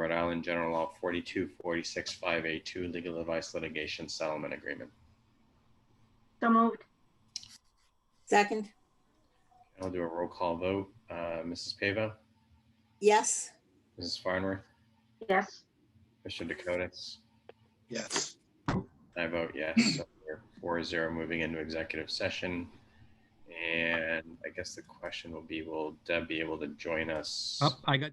Rhode Island General Law 42465A2 Legal Advice Litigation Settlement Agreement. So moved. Second. I'll do a roll call vote. Mrs. Pava, Yes. Mrs. Farnworth, Yes. Mr. Dakotas. Yes. I vote yes. So we're 4-0 moving into executive session. And I guess the question will be, will Deb be able to join us? Oh, I got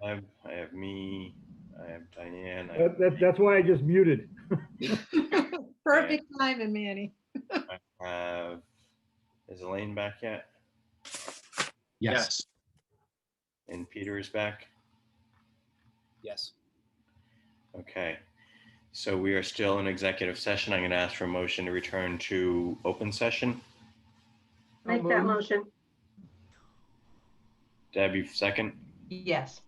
Deb, I have me, I have Diane. That's why I just muted. Perfect timing, Manny. I have, is Elaine back yet? Yes. And Peter is back? Yes. Okay. So we are still in executive session. I'm going to ask for a motion to return to open session. Make that motion. Deb, you second? Yes.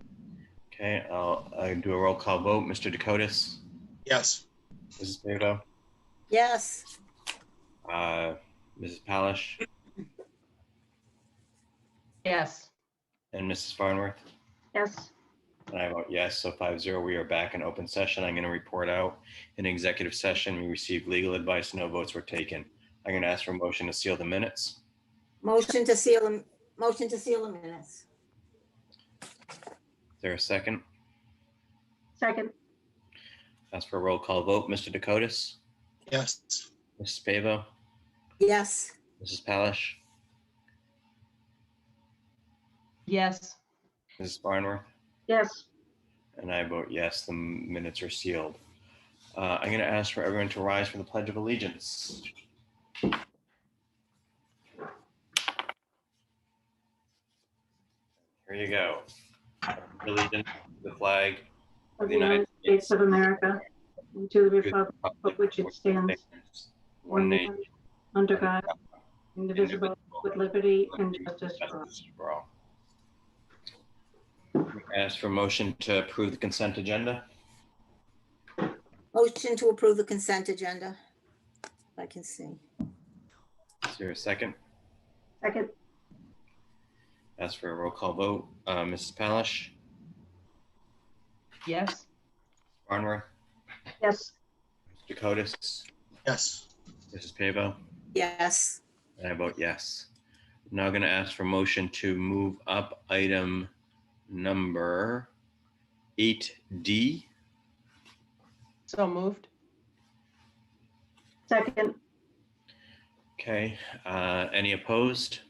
Okay, I'll do a roll call vote. Mr. Dakotas? Yes. Mrs. Pavo? Yes. Mrs. Palish? Yes. And Mrs. Farnworth? Yes. And I vote yes, so 5-0, we are back in open session. I'm going to report out in executive session. We received legal advice, no votes were taken. I'm going to ask for a motion to seal the minutes. Motion to seal the minutes. Is there a second? Second. Ask for a roll call vote. Mr. Dakotas? Yes. Mrs. Pavo? Yes. Mrs. Palish? Yes. Mrs. Farnworth? Yes. And I vote yes, the minutes are sealed. I'm going to ask for everyone to rise for the Pledge of Allegiance. Here you go. Allegiance to the flag Of the United States of America, and to the republic for which it stands, one nation, under God, indivisible, with liberty and justice for all. Ask for motion to approve the consent agenda. Motion to approve the consent agenda. If I can see. Is there a second? Second. Ask for a roll call vote. Mrs. Palish? Yes. Farnworth? Yes. Mr. Dakotas? Yes. Mrs. Pavo? Yes. And I vote yes. I'm now going to ask for motion to move up item number 8D. So moved. Second. Okay, any opposed?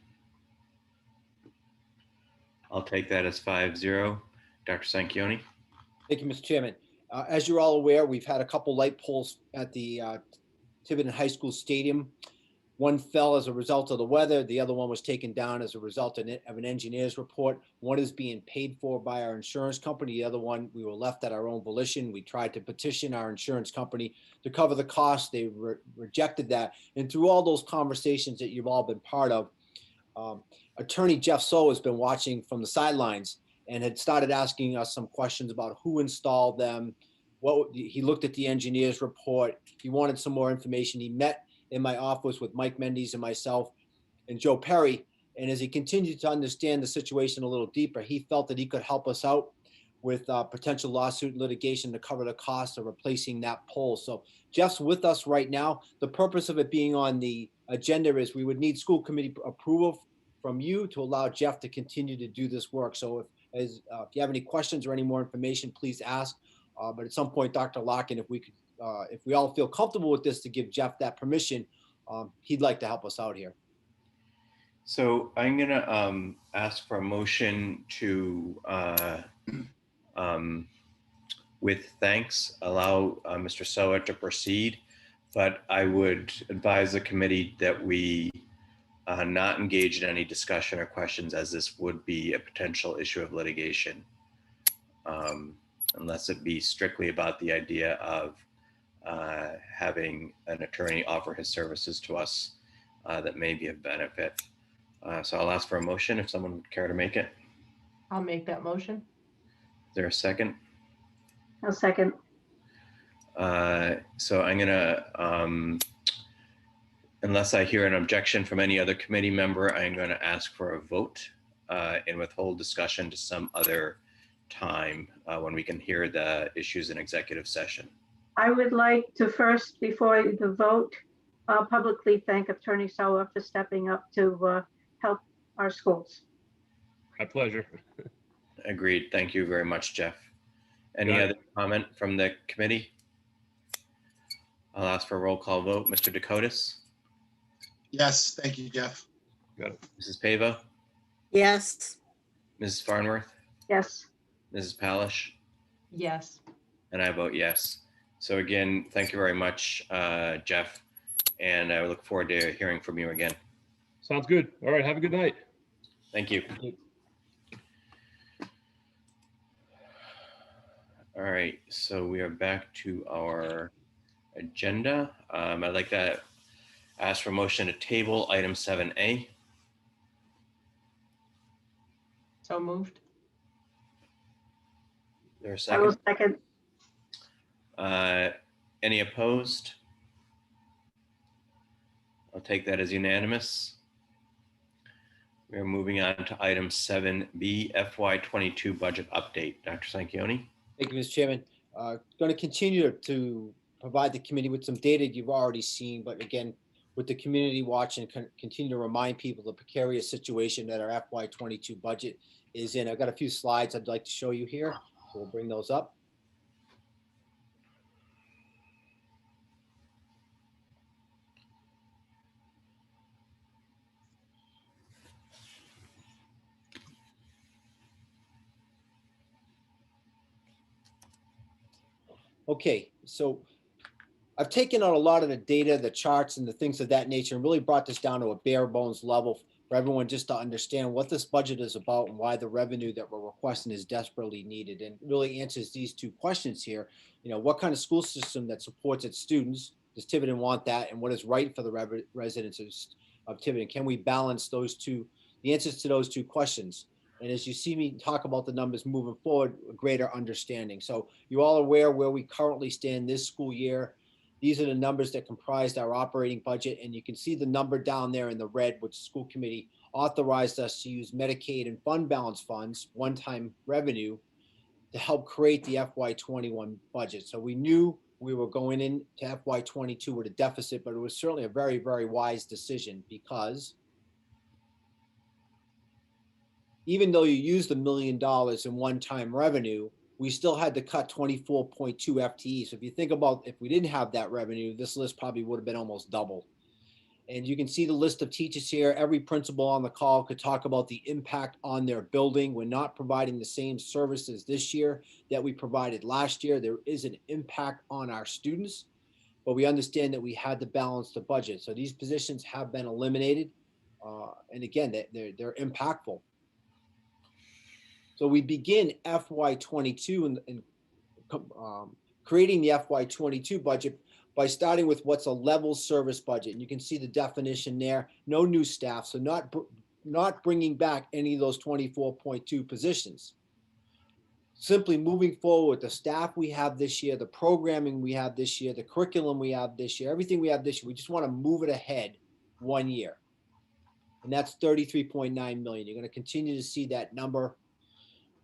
I'll take that as 5-0. Dr. Sanquioni? Thank you, Mr. Chairman. As you're all aware, we've had a couple light poles at the Tiverton High School Stadium. One fell as a result of the weather. The other one was taken down as a result of an engineer's report. One is being paid for by our insurance company. The other one, we were left at our own volition. We tried to petition our insurance company to cover the cost. They rejected that. And through all those conversations that you've all been part of, Attorney Jeff So has been watching from the sidelines and had started asking us some questions about who installed them. He looked at the engineer's report. He wanted some more information. He met in my office with Mike Mendes and myself and Joe Perry. And as he continued to understand the situation a little deeper, he felt that he could help us out with potential lawsuit and litigation to cover the cost of replacing that pole. So Jeff's with us right now. The purpose of it being on the agenda is we would need school committee approval from you to allow Jeff to continue to do this work. So if you have any questions or any more information, please ask. But at some point, Dr. Larkin, if we all feel comfortable with this, to give Jeff that permission, he'd like to help us out here. So I'm going to ask for a motion to, with thanks, allow Mr. Soa to proceed. But I would advise the committee that we not engage in any discussion or questions, as this would be a potential issue of litigation, unless it be strictly about the idea of having an attorney offer his services to us that may be of benefit. So I'll ask for a motion if someone would care to make it. I'll make that motion. Is there a second? A second. So I'm gonna, unless I hear an objection from any other committee member, I'm going to ask for a vote and withhold discussion to some other time when we can hear the issues in executive session. I would like to first, before the vote, publicly thank Attorney Soa for stepping up to help our schools. My pleasure. Agreed. Thank you very much, Jeff. Any other comment from the committee? I'll ask for a roll call vote. Mr. Dakotas? Yes. Thank you, Jeff. Mrs. Pavo? Yes. Mrs. Farnworth? Yes. Mrs. Palish, Yes. and I vote yes. So again, thank you very much, Jeff, and I look forward to hearing from you again. Sounds good. All right. Have a good night. Thank you. All right, so we are back to our agenda. I'd like to ask for motion to table item 7A. So moved. Is there a I will second? second. Any opposed? I'll take that as unanimous. We're moving on to item 7B, FY22 budget update. Dr. Sanquioni? Thank you, Mr. Chairman. Going to continue to provide the committee with some data you've already seen, but again, with the community watching, continue to remind people the precarious situation that our FY22 budget is in. I've got a few slides I'd like to show you here, so we'll bring those up. Okay, so I've taken out a lot of the data, the charts and the things of that nature and really brought this down to a bare bones level for everyone just to understand what this budget is about and why the revenue that we're requesting is desperately needed, and really answers these two questions here. You know, what kind of school system that supports its students? Does Tiverton want that? And what is right for the residents of Tiverton? Can we balance those two, the answers to those two questions? And as you see me talk about the numbers moving forward, a greater understanding. So you're all aware where we currently stand this school year. These are the numbers that comprised our operating budget. And you can see the number down there in the red, which the school committee authorized us to use Medicaid and fund balance funds, one-time revenue, to help create the FY21 budget. So we knew we were going into FY22 with a deficit, but it was certainly a very, very wise decision, because even though you used $1 million in one-time revenue, we still had to cut 24.2 FTE. So if you think about, if we didn't have that revenue, this list probably would have been almost double. And you can see the list of teachers here. Every principal on the call could talk about the impact on their building. We're not providing the same services this year that we provided last year. There is an impact on our students, but we understand that we had to balance the budget. So these positions have been eliminated. And again, they're impactful. So we begin FY22 and creating the FY22 budget by starting with what's a level service budget. And you can see the definition there, no new staff. So not bringing back any of those 24.2 positions. Simply moving forward with the staff we have this year, the programming we have this year, the curriculum we have this year, everything we have this year, we just want to move it ahead 1 year. And that's 33.9 million. You're going to continue to see that number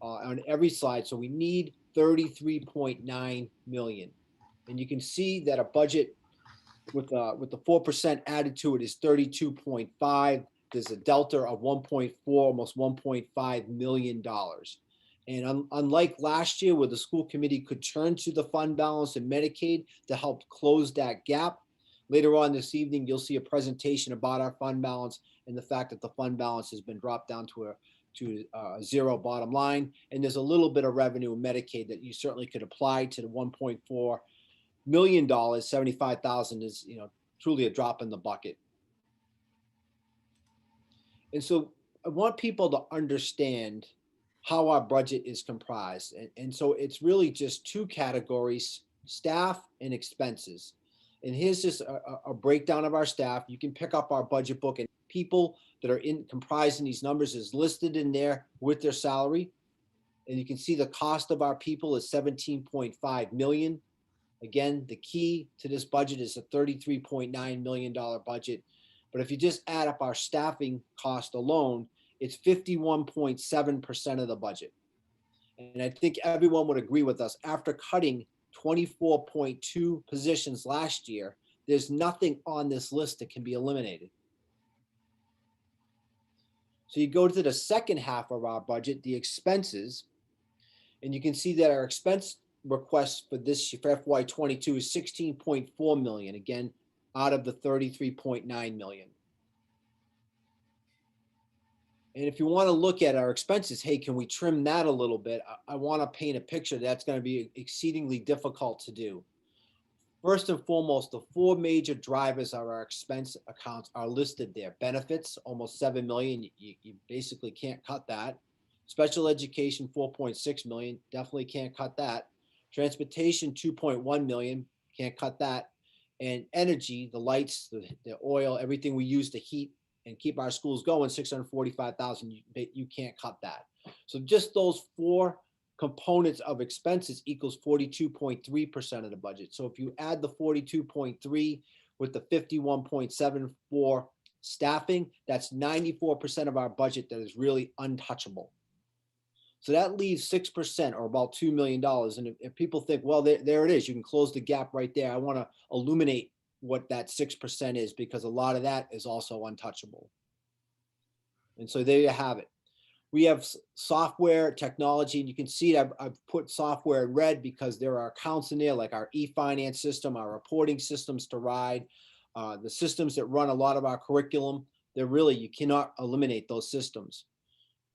on every slide. So we need 33.9 million. And you can see that a budget with the 4% added to it is 32.5. There's a delta of 1.4, almost $1.5 million. And unlike last year, where the school committee could turn to the fund balance and Medicaid to help close that gap, later on this evening, you'll see a presentation about our fund balance and the fact that the fund balance has been dropped down to a zero bottom line. And there's a little bit of revenue in Medicaid that you certainly could apply to the $1.4 million. 75,000 is, truly a drop in the bucket. And so I want people to understand how our budget is comprised. And so it's really just two categories, staff and expenses. And here's just a breakdown of our staff. You can pick up our budget book, and people that are comprising these numbers is listed in there with their salary. And you can see the cost of our people is 17.5 million. Again, the key to this budget is a $33.9 million budget. But if you just add up our staffing cost alone, it's 51.7% of the budget. And I think everyone would agree with us, after cutting 24.2 positions last year, there's nothing on this list that can be eliminated. So you go to the second half of our budget, the expenses, and you can see that our expense request for this year, for FY22, is 16.4 million, again, out of the 33.9 million. And if you want to look at our expenses, hey, can we trim that a little bit? I want to paint a picture that's going to be exceedingly difficult to do. First and foremost, the four major drivers of our expense accounts are listed there. Benefits, almost 7 million. You basically can't cut that. Special education, 4.6 million. Definitely can't cut that. Transportation, 2.1 million. Can't cut that. And energy, the lights, the oil, everything we use to heat and keep our schools going, 645,000. You can't cut that. So just those four components of expenses equals 42.3% of the budget. So if you add the 42.3 with the 51.7 for staffing, that's 94% of our budget that is really untouchable. So that leaves 6% or about $2 million. And if people think, well, there it is, you can close the gap right there. I want to illuminate what that 6% is, because a lot of that is also untouchable. And so there you have it. We have software technology, and you can see I've put software in red because there are accounts in there like our e-finance system, our reporting systems to RIDE, the systems that run a lot of our curriculum. They're really, you cannot eliminate those systems.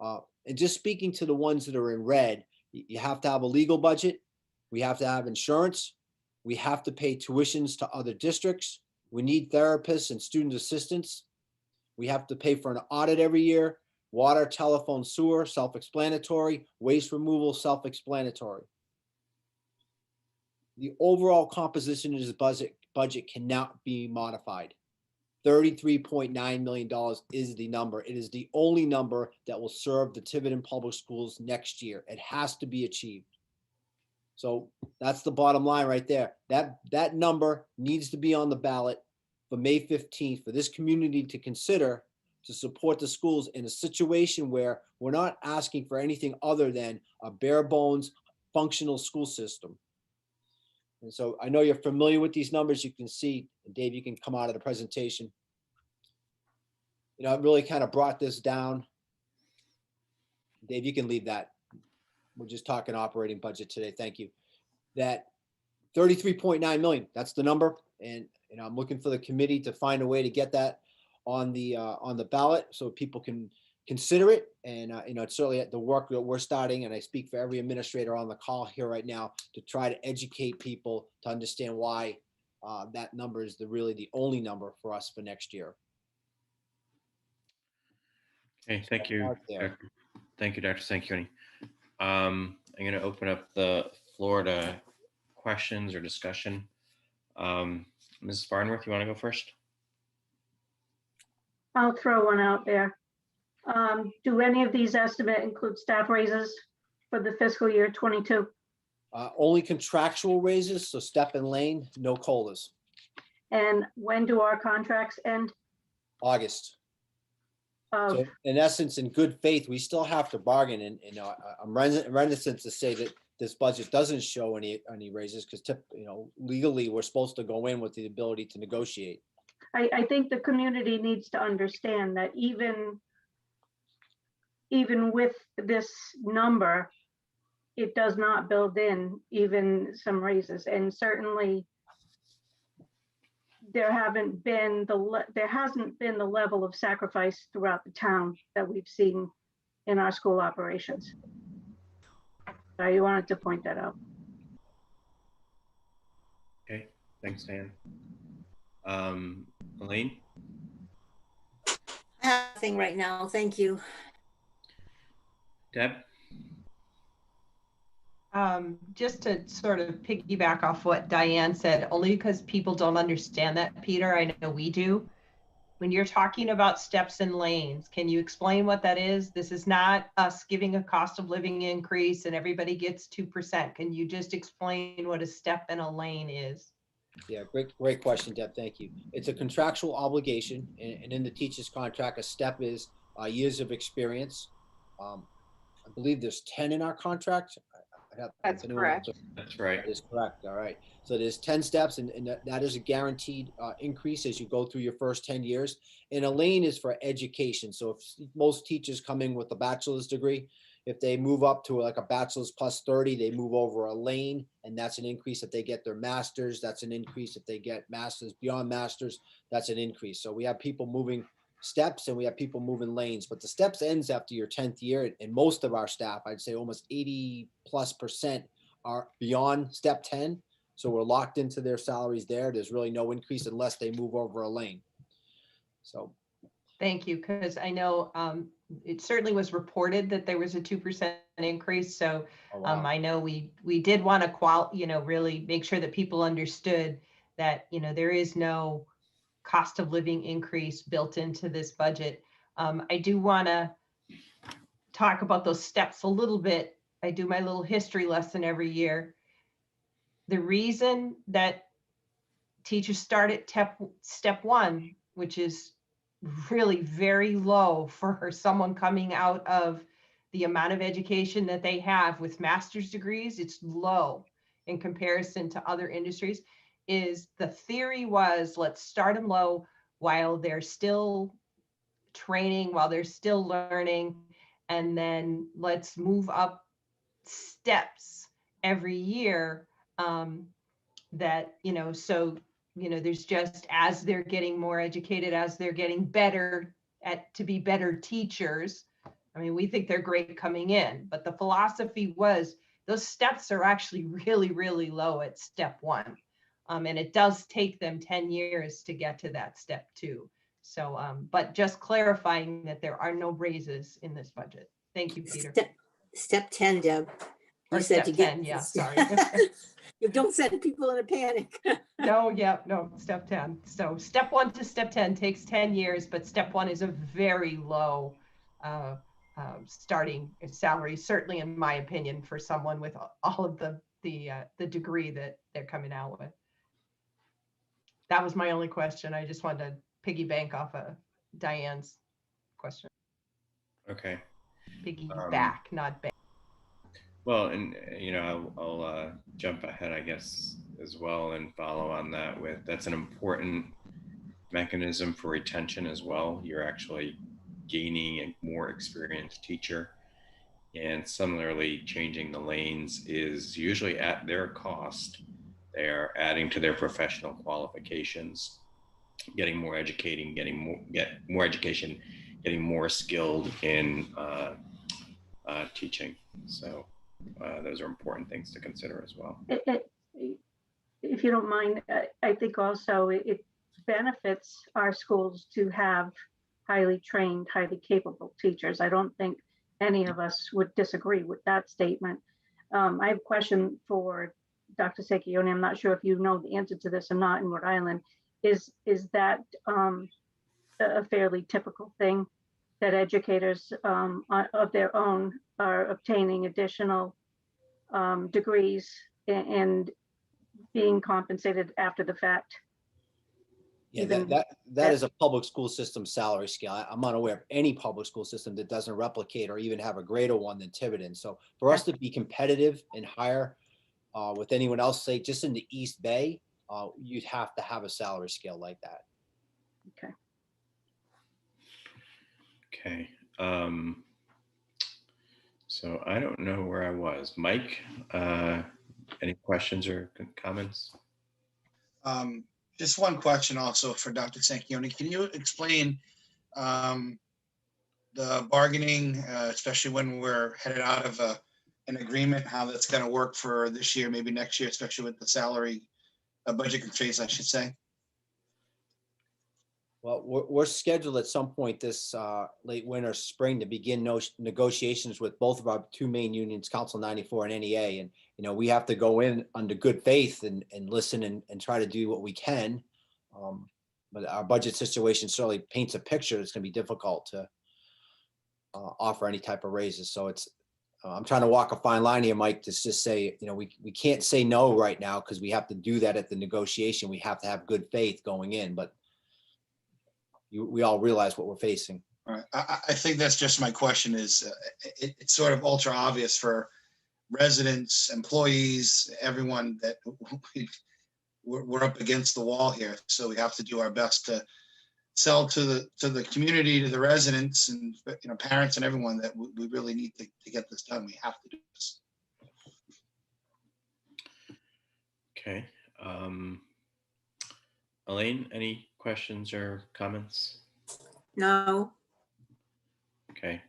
And just speaking to the ones that are in red, you have to have a legal budget. We have to have insurance. We have to pay tuitions to other districts. We need therapists and student assistants. We have to pay for an audit every year. Water, telephone, sewer, self-explanatory. Waste removal, self-explanatory. The overall composition of this budget cannot be modified. $33.9 million is the number. It is the only number that will serve the Tiverton Public Schools next year. It has to be achieved. So that's the bottom line right there. That number needs to be on the ballot for May 15th for this community to consider to support the schools in a situation where we're not asking for anything other than a bare bones functional school system. And so I know you're familiar with these numbers. You can see, Dave, you can come out of the presentation. You know, I really kind of brought this down. Dave, you can leave that. We're just talking operating budget today. Thank you. That 33.9 million, that's the number. And you know, I'm looking for the committee to find a way to get that on the ballot so people can consider it. And you know, it's certainly the work that we're starting, and I speak for every administrator on the call here right now, to try to educate people to understand why that number is really the only number for us for next year. Okay, thank you. Thank you, Dr. Sanquioni. I'm going to open up the floor to questions or discussion. Ms. Farnworth, you want to go first? I'll throw one out there. Do any of these estimates include staff raises for the fiscal year 22? Only contractual raises, so step and lane, no COLAs. And when do our contracts end? August. Of, So in essence, in good faith, we still have to bargain. And you know, I'm reticent to say that this budget doesn't show any raises, because you know, legally we're supposed to go in with the ability to negotiate. I think the community needs to understand that even with this number, it does not build in even some raises. And certainly there hasn't been the level of sacrifice throughout the town that we've seen in our school operations. So I wanted to point that out. Okay, thanks, Dan. Elaine? I have nothing right now. Thank you. Deb? Just to sort of piggyback off what Diane said, only because people don't understand that, Peter, I know we do. When you're talking about steps and lanes, can you explain what that is? This is not us giving a cost of living increase and everybody gets 2%. Can you just explain what a step and a lane is? Yeah, great question, Deb. Thank you. It's a contractual obligation, and in the teacher's contract, a step is years of experience. I believe there's 10 in our contract. That's correct. That's right. That is correct. All right. So there's 10 steps, and that is a guaranteed increase as you go through your first 10 years. And a lane is for education. So if most teachers come in with a bachelor's degree, if they move up to like a bachelor's plus 30, they move over a lane, and that's an increase. If they get their master's, that's an increase. If they get master's beyond master's, that's an increase. So we have people moving steps and we have people moving lanes, but the steps ends after your 10th year. And most of our staff, I'd say almost 80+% are beyond step 10. So we're locked into their salaries there. There's really no increase unless they move over a lane. So. Thank you, because I know it certainly was reported that there was a 2% increase. So Oh, wow. I know we did want to really make sure that people understood that, there is no cost of living increase built into this budget. I do want to talk about those steps a little bit. I do my little history lesson every year. The reason that teachers start at step 1, which is really very low for someone coming out of the amount of education that they have with master's degrees, it's low in comparison to other industries, is the theory was, let's start them low while they're still training, while they're still learning, and then let's move up steps every year. There's just, as they're getting more educated, as they're getting better to be better teachers. I mean, we think they're great coming in, but the philosophy was those steps are actually really, really low at step 1. And it does take them 10 years to get to that step 2. So, but just clarifying that there are no raises in this budget. Thank you, Peter. Step 10, Deb. Or You said step to 10, get. yeah, sorry. You don't send people in a panic. No, step 10. So step 1 to step 10 takes 10 years, but step 1 is a very low starting salary, certainly in my opinion, for someone with all of the degree that they're coming out with. That was my only question. I just wanted to piggy bank off of Diane's question. Okay. Piggy back, not bank. Well, and I'll jump ahead, I guess, as well, and follow on that with, that's an important mechanism for retention as well. You're actually gaining a more experienced teacher, and similarly, changing the lanes is usually at their cost. They are adding to their professional qualifications, getting more educating, get more education, getting more skilled in teaching. So those are important things to consider as well. If you don't mind, I think also it benefits our schools to have highly trained, highly capable teachers. I don't think any of us would disagree with that statement. I have a question for Dr. Secchione. I'm not sure if you know the answer to this or not in Rhode Island. Is that a fairly typical thing, that educators of their own are obtaining additional degrees and being compensated after the fact? Yeah, that is a public school system salary scale. I'm unaware of any public school system that doesn't replicate or even have a greater one than Tiverton. So for us to be competitive and higher with anyone else, say just in the East Bay, you'd have to have a salary scale like that. Okay. Okay. So I don't know where I was. Mike, any questions or comments? Just one question also for Dr. Sanchioni. Can you explain the bargaining, especially when we're headed out of an agreement, how that's going to work for this year, maybe next year, especially with the salary budget constraints, I should say? Well, we're scheduled at some point this late winter, spring to begin negotiations with both of our two main unions, Council 94 and NEA. And, we have to go in under good faith and listen and try to do what we can. But our budget situation certainly paints a picture that's going to be difficult to offer any type of raises. So I'm trying to walk a fine line here, Mike, to just say, we can't say no right now because we have to do that at the negotiation. We have to have good faith going in, but we all realize what we're facing. All right. I think that's just my question is it's sort of ultra obvious for residents, employees, everyone that we're up against the wall here. So we have to do our best to sell to the community, to the residents and parents and everyone that we really need to get this done. We have to do this. Okay. Elaine, any questions or comments? No, Okay.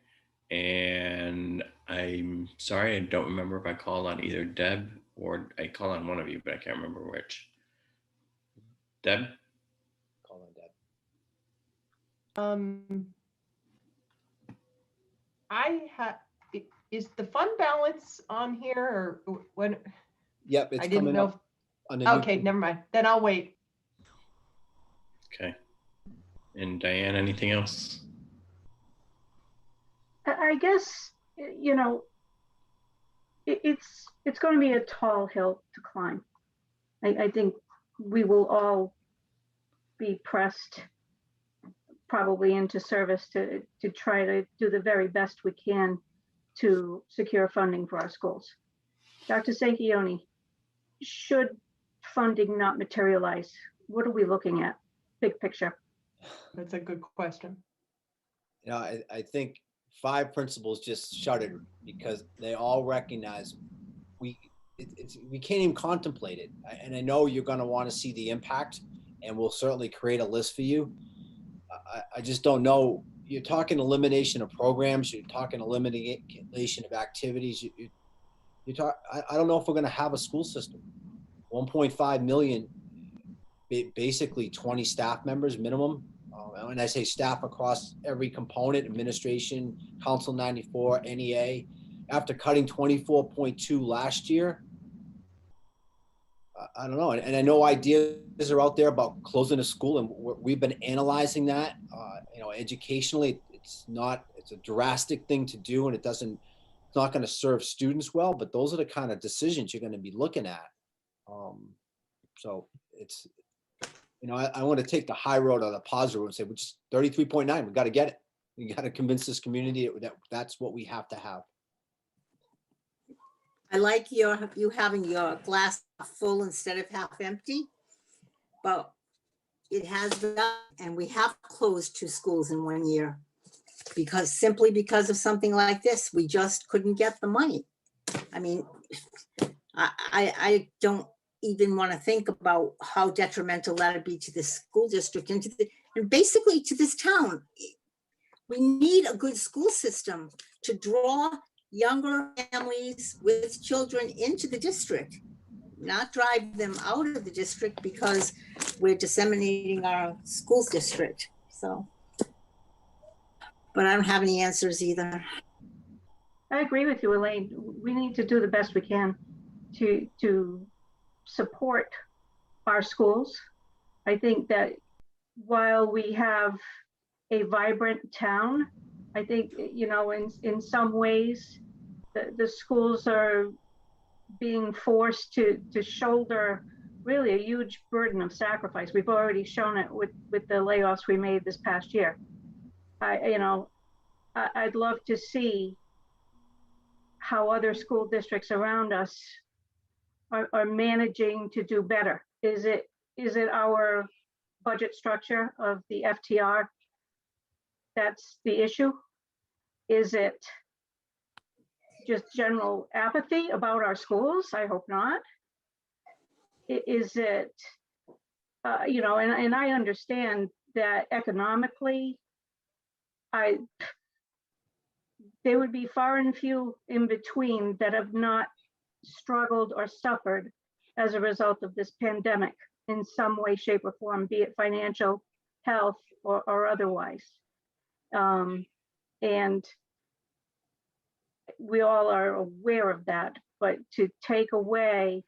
And I'm sorry, I don't remember if I called on either Deb or I called on one of you, but I can't remember which. Deb? Call on Deb. Is the fund balance on here or when? Yep, it's I didn't coming know. up on the new. Okay, never mind. Then I'll wait. Okay. And Diane, anything else? I guess, you know, it's going to be a tall hill to climb. I think we will all be pressed probably into service to try to do the very best we can to secure funding for our schools. Dr. Sanquioni, should funding not materialize, what are we looking at? Big picture. That's a good question. You know, I think 5 principals just shuddered because they all recognize we can't even contemplate it. And I know you're going to want to see the impact, and we'll certainly create a list for you. I just don't know. You're talking elimination of programs. You're talking elimination of activities. I don't know if we're going to have a school system. 1.5 million, basically 20 staff members minimum. When I say staff across every component, administration, Council 94, NEA, after cutting 24.2 last year, I don't know. And I know ideas are out there about closing a school, and we've been analyzing that. You know, educationally, it's a drastic thing to do, and it's not going to serve students well. But those are the kind of decisions you're going to be looking at. So it's, you know, I want to take the high road on the positive road and say, we're just 33.9. We got to get it. We got to convince this community that that's what we have to have. I like you having your glass full instead of half empty. But it has been done, and we have closed 2 schools in 1 year simply because of something like this. We just couldn't get the money. I mean, I don't even want to think about how detrimental that'd be to the school district and basically to this town. We need a good school system to draw younger families with children into the district, not drive them out of the district because we're disseminating our schools district. So, but I don't have any answers either. I agree with you, Elaine. We need to do the best we can to support our schools. I think that while we have a vibrant town, I think, you know, in some ways, the schools are being forced to shoulder really a huge burden of sacrifice. We've already shown it with the layoffs we made this past year. I'd love to see how other school districts around us are managing to do better. Is it our budget structure of the FTR that's the issue? Is it just general apathy about our schools? I hope not. Is it, you know, and I understand that economically, there would be far and few in between that have not struggled or suffered as a result of this pandemic in some way, shape, or form, be it financial, health, or otherwise. And we all are aware of that, but to take away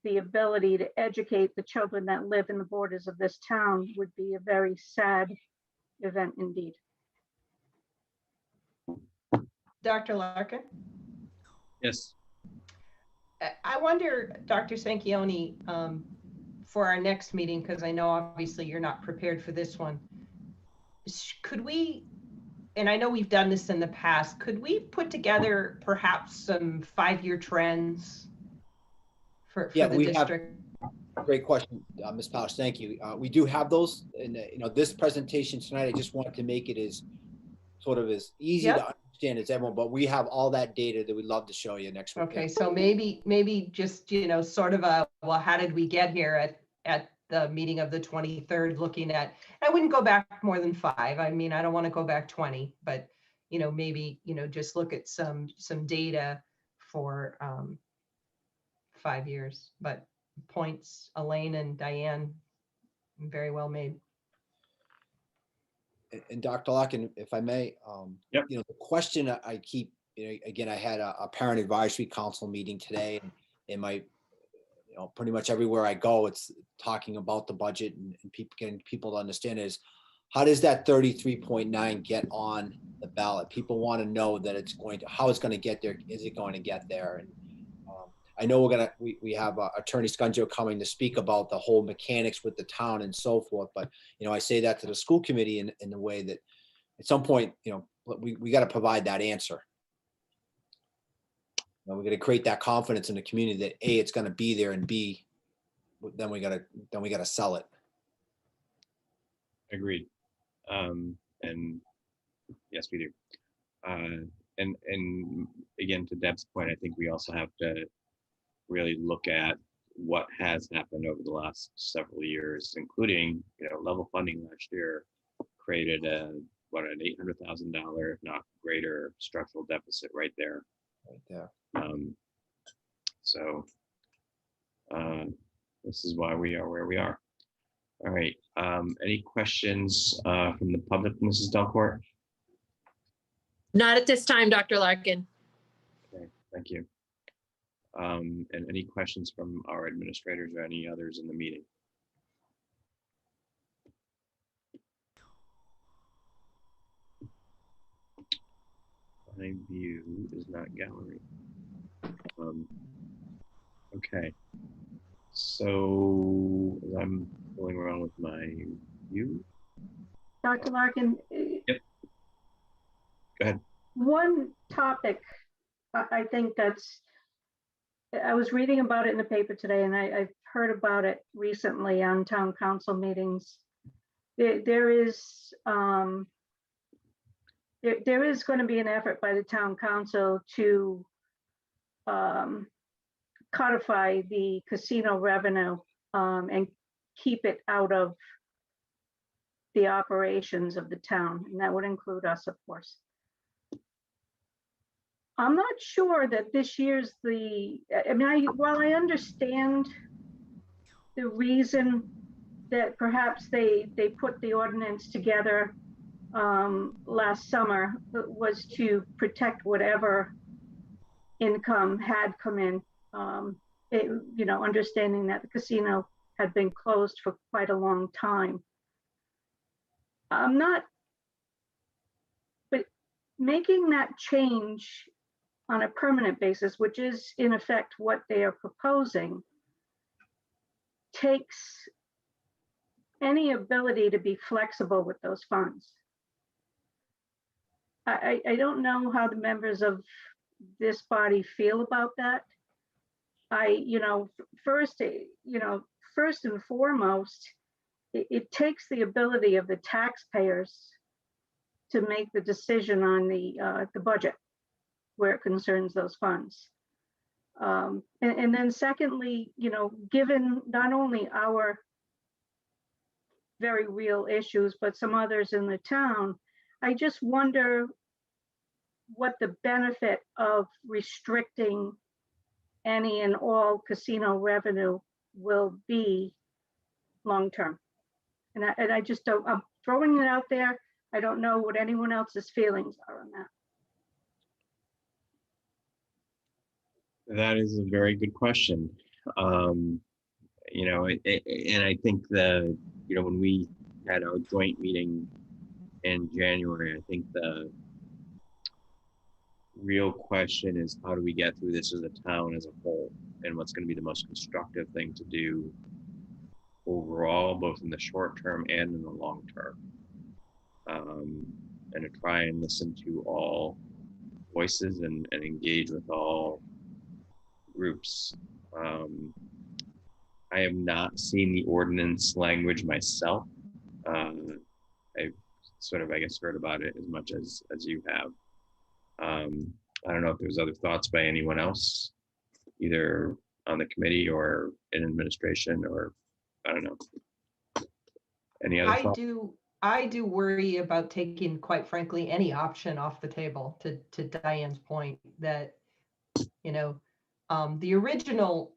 the ability to educate the children that live in the borders of this town would be a very sad event indeed. Dr. Larkin? Yes. I wonder, Dr. Sanquioni, for our next meeting, because I know obviously you're not prepared for this one, could we, and I know we've done this in the past, could we put together perhaps some 5-year trends for the district? Great question, Ms. Powers. Thank you. We do have those, and you know, this presentation tonight, I just wanted to make it as sort of as easy to understand as everyone, but we have all that data that we'd love to show you next week. Okay, so maybe just, you know, sort of a, well, how did we get here at the meeting of the 23rd, looking at, I wouldn't go back more than 5. I mean, I don't want to go back 20, but, maybe, just look at some data for 5 years. But points, Elaine and Diane, very well made. And Dr. Larkin, if I may, Yep. the question I keep, again, I had a parent advisory council meeting today, and in my, pretty much everywhere I go, it's talking about the budget and getting people to understand is, how does that 33.9 get on the ballot? People want to know that how it's going to get there. Is it going to get there? And I know we have Attorney Scungio coming to speak about the whole mechanics with the town and so forth. But, I say that to the school committee in the way that at some point, we got to provide that answer. We're going to create that confidence in the community that A, it's going to be there, and B, then we got to sell it. Agreed. And yes, we do. And again, to Deb's point, I think we also have to really look at what has happened over the last several years, including, level funding last year created an $800,000, if not greater, structural deficit right there. Right there. So this is why we are where we are. All right. Any questions from the public, Mrs. Delcourt? Not at this time, Dr. Larkin. Okay, thank you. And any questions from our administrators or any others in the meeting? My view is not gallery. Okay. So I'm fooling around with my view. Dr. Larkin. Yep. Go ahead. One topic, I think I was reading about it in the paper today, and I've heard about it recently on town council meetings. There is going to be an effort by the town council to codify the casino revenue and keep it out of the operations of the town, and that would include us, of course. I'm not sure that this year's while I understand the reason that perhaps they put the ordinance together last summer was to protect whatever income had come in, understanding that the casino had been closed for quite a long time. But making that change on a permanent basis, which is in effect what they are proposing, takes any ability to be flexible with those funds. I don't know how the members of this body feel about that. First and foremost, it takes the ability of the taxpayers to make the decision on the budget where it concerns those funds. And then secondly, given not only our very real issues, but some others in the town, I just wonder what the benefit of restricting any and all casino revenue will be long-term. And I just don't, I'm throwing it out there. I don't know what anyone else's feelings are on that. That is a very good question. And I think when we had our joint meeting in January, I think the real question is, how do we get through this as a town as a whole, and what's going to be the most constructive thing to do overall, both in the short term and in the long term, and to try and listen to all voices and engage with all groups. I have not seen the ordinance language myself. I've sort of, I guess, heard about it as much as you have. I don't know if there's other thoughts by anyone else, either on the committee or in administration or I don't know. Any other thoughts? I do worry about taking, quite frankly, any option off the table, to Diane's point, that, you know, the original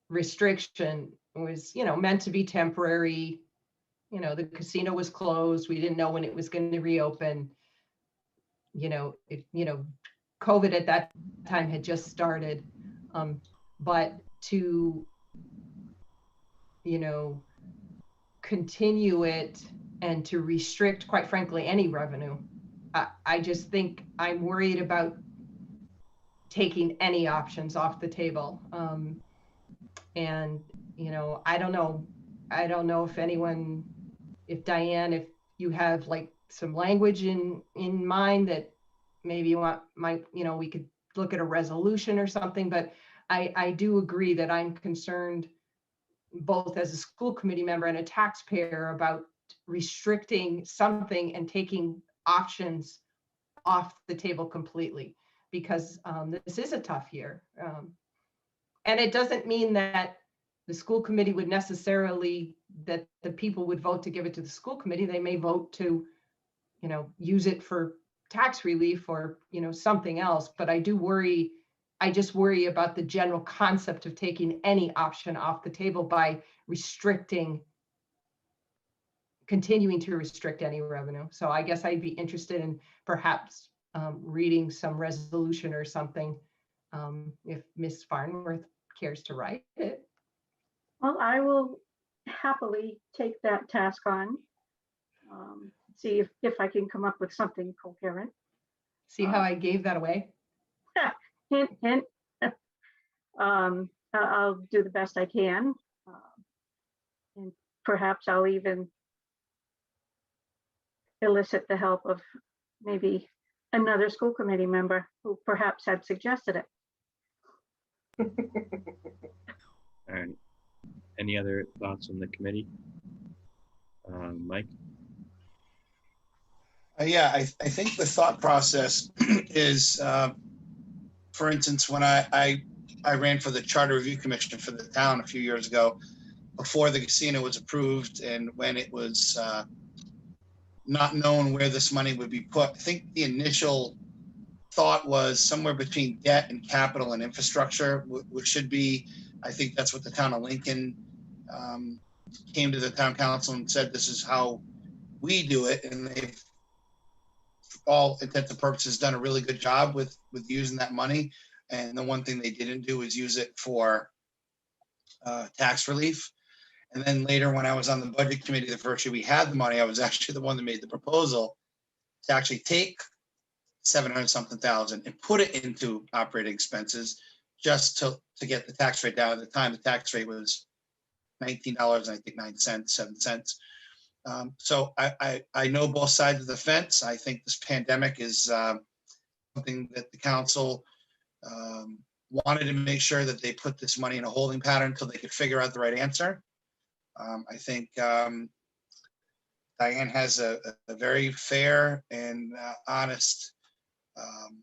restriction was, you know, meant to be temporary. You know, the casino was closed. We didn't know when it was going to reopen. You know, COVID at that time had just started. But to, you know, continue it and to restrict, quite frankly, any revenue, I just think I'm worried about taking any options off the table. And, you know, I don't know if anyone, if Diane, if you have like some language in mind that maybe you might, you know, we could look at a resolution or something, but I do agree that I'm concerned, both as a school committee member and a taxpayer, about restricting something and taking options off the table completely, because this is a tough year. And it doesn't mean that the school committee would necessarily, that the people would vote to give it to the school committee. They may vote to, you know, use it for tax relief or, you know, something else. But I just worry about the general concept of taking any option off the table by continuing to restrict any revenue. So I guess I'd be interested in perhaps reading some resolution or something, if Ms. Farnworth cares to write it. Well, I will happily take that task on. See if I can come up with something coherent. See how I gave that away? Hint, hint. I'll do the best I can. And perhaps I'll even elicit the help of maybe another school committee member who perhaps had suggested it. All right. Any other thoughts on the committee? Mike? Yeah, I think the thought process is, for instance, when I ran for the Charter Review Commission for the town a few years ago, before the casino was approved and when it was not known where this money would be put. I think the initial thought was somewhere between debt and capital and infrastructure, which should be, I think that's what the town of Lincoln came to the town council and said, this is how we do it. And they've, for all intents and purposes, done a really good job with using that money. And the one thing they didn't do is use it for tax relief. And then later, when I was on the budget committee, the first year we had the money, I was actually the one that made the proposal to actually take 700-something thousand and put it into operating expenses just to get the tax rate down. At the time, the tax rate was $19, and I think 9 cents, 7 cents. So I know both sides of the fence. I think this pandemic is something that the council wanted to make sure that they put this money in a holding pattern until they could figure out the right answer. I think Diane has a very fair and honest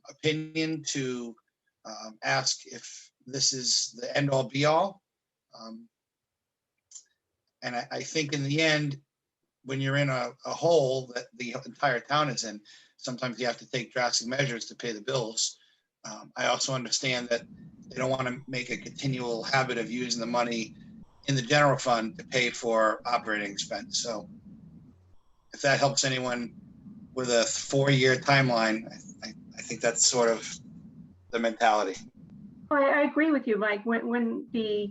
opinion to ask if this is the end all be all. And I think in the end, when you're in a hole that the entire town is in, sometimes you have to take drastic measures to pay the bills. I also understand that they don't want to make a continual habit of using the money in the general fund to pay for operating expense. So if that helps anyone with a 4-year timeline, I think that's sort of the mentality. I agree with you, Mike. When the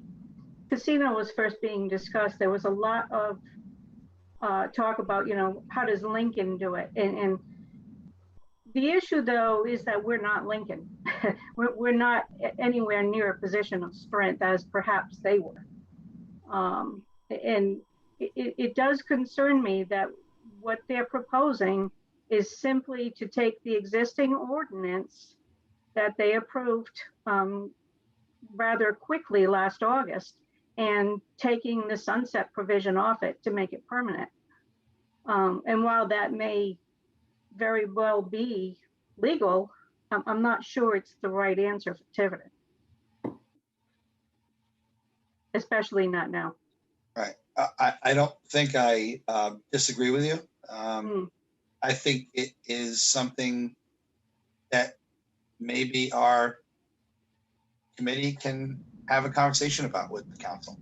casino was first being discussed, there was a lot of talk about, you know, how does Lincoln do it? And the issue, though, is that we're not Lincoln. We're not anywhere near a position of strength as perhaps they were. And it does concern me that what they're proposing is simply to take the existing ordinance that they approved rather quickly last August and taking the sunset provision off it to make it permanent. And while that may very well be legal, I'm not sure it's the right answer for Tiverton. especially not now. Right. I don't think I disagree with you. I think it is something that maybe our committee can have a conversation about with the council.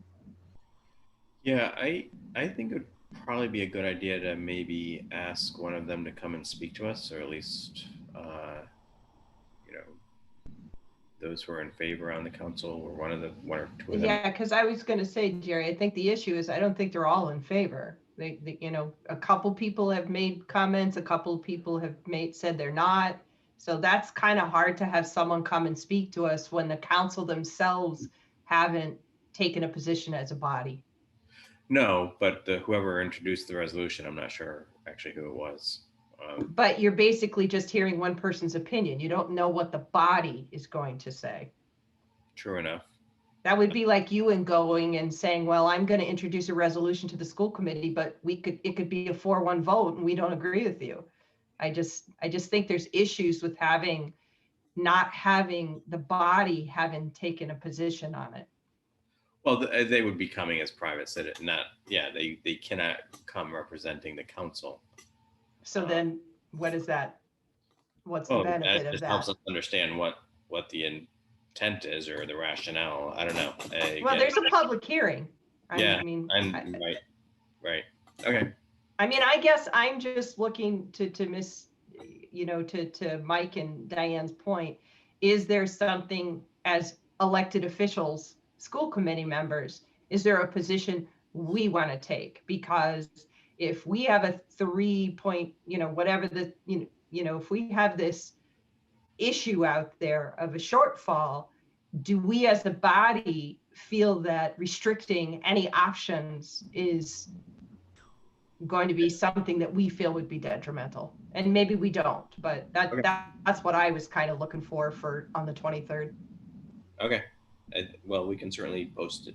Yeah, I think it would probably be a good idea to maybe ask one of them to come and speak to us, or at least, you know, those who are in favor on the council, or one or two of them. Yeah, because I was going to say, Jerry, I think the issue is I don't think they're all in favor. They you know, a couple people have made comments, a couple people have said they're not. So that's kind of hard to have someone come and speak to us when the council themselves haven't taken a position as a body. No, but whoever introduced the resolution, I'm not sure actually who it was. But you're basically just hearing one person's opinion. You don't know what the body is going to say. True enough. That would be like you and going and saying, well, I'm going to introduce a resolution to the school committee, but it could be a 4-1 vote and we don't agree with you. I just think there's issues with not having the body having taken a position on it. Well, they would be coming as private citizens, they cannot come representing the council. So then what is that? What's the benefit of just that? helps us understand what the intent is, or the rationale. I don't know. Well, there's a public hearing. Yeah, I mean, right. Okay. I mean, I guess I'm just looking to Mike and Diane's point. Is there something, as elected officials, school committee members, is there a position we want to take? Because if we have a 3-point, whatever if we have this issue out there of a shortfall, do we as a body feel that restricting any options is going to be something that we feel would be detrimental? And maybe we don't, but that's what I was kind of looking for on the 23rd. Okay. Well, we can certainly post it.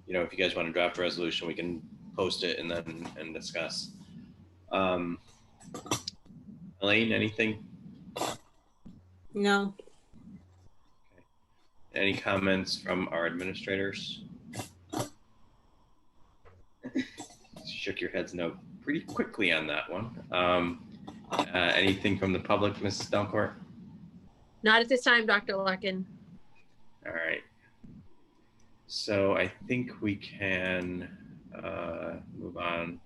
If you guys want to draft a resolution, we can post it and discuss. Elaine, anything? No. Okay. Any comments from our administrators? Shook your heads no pretty quickly on that one. Anything from the public, Mrs. Delcourt? Not at this time, Dr. Larkin. All right. So I think we can move on,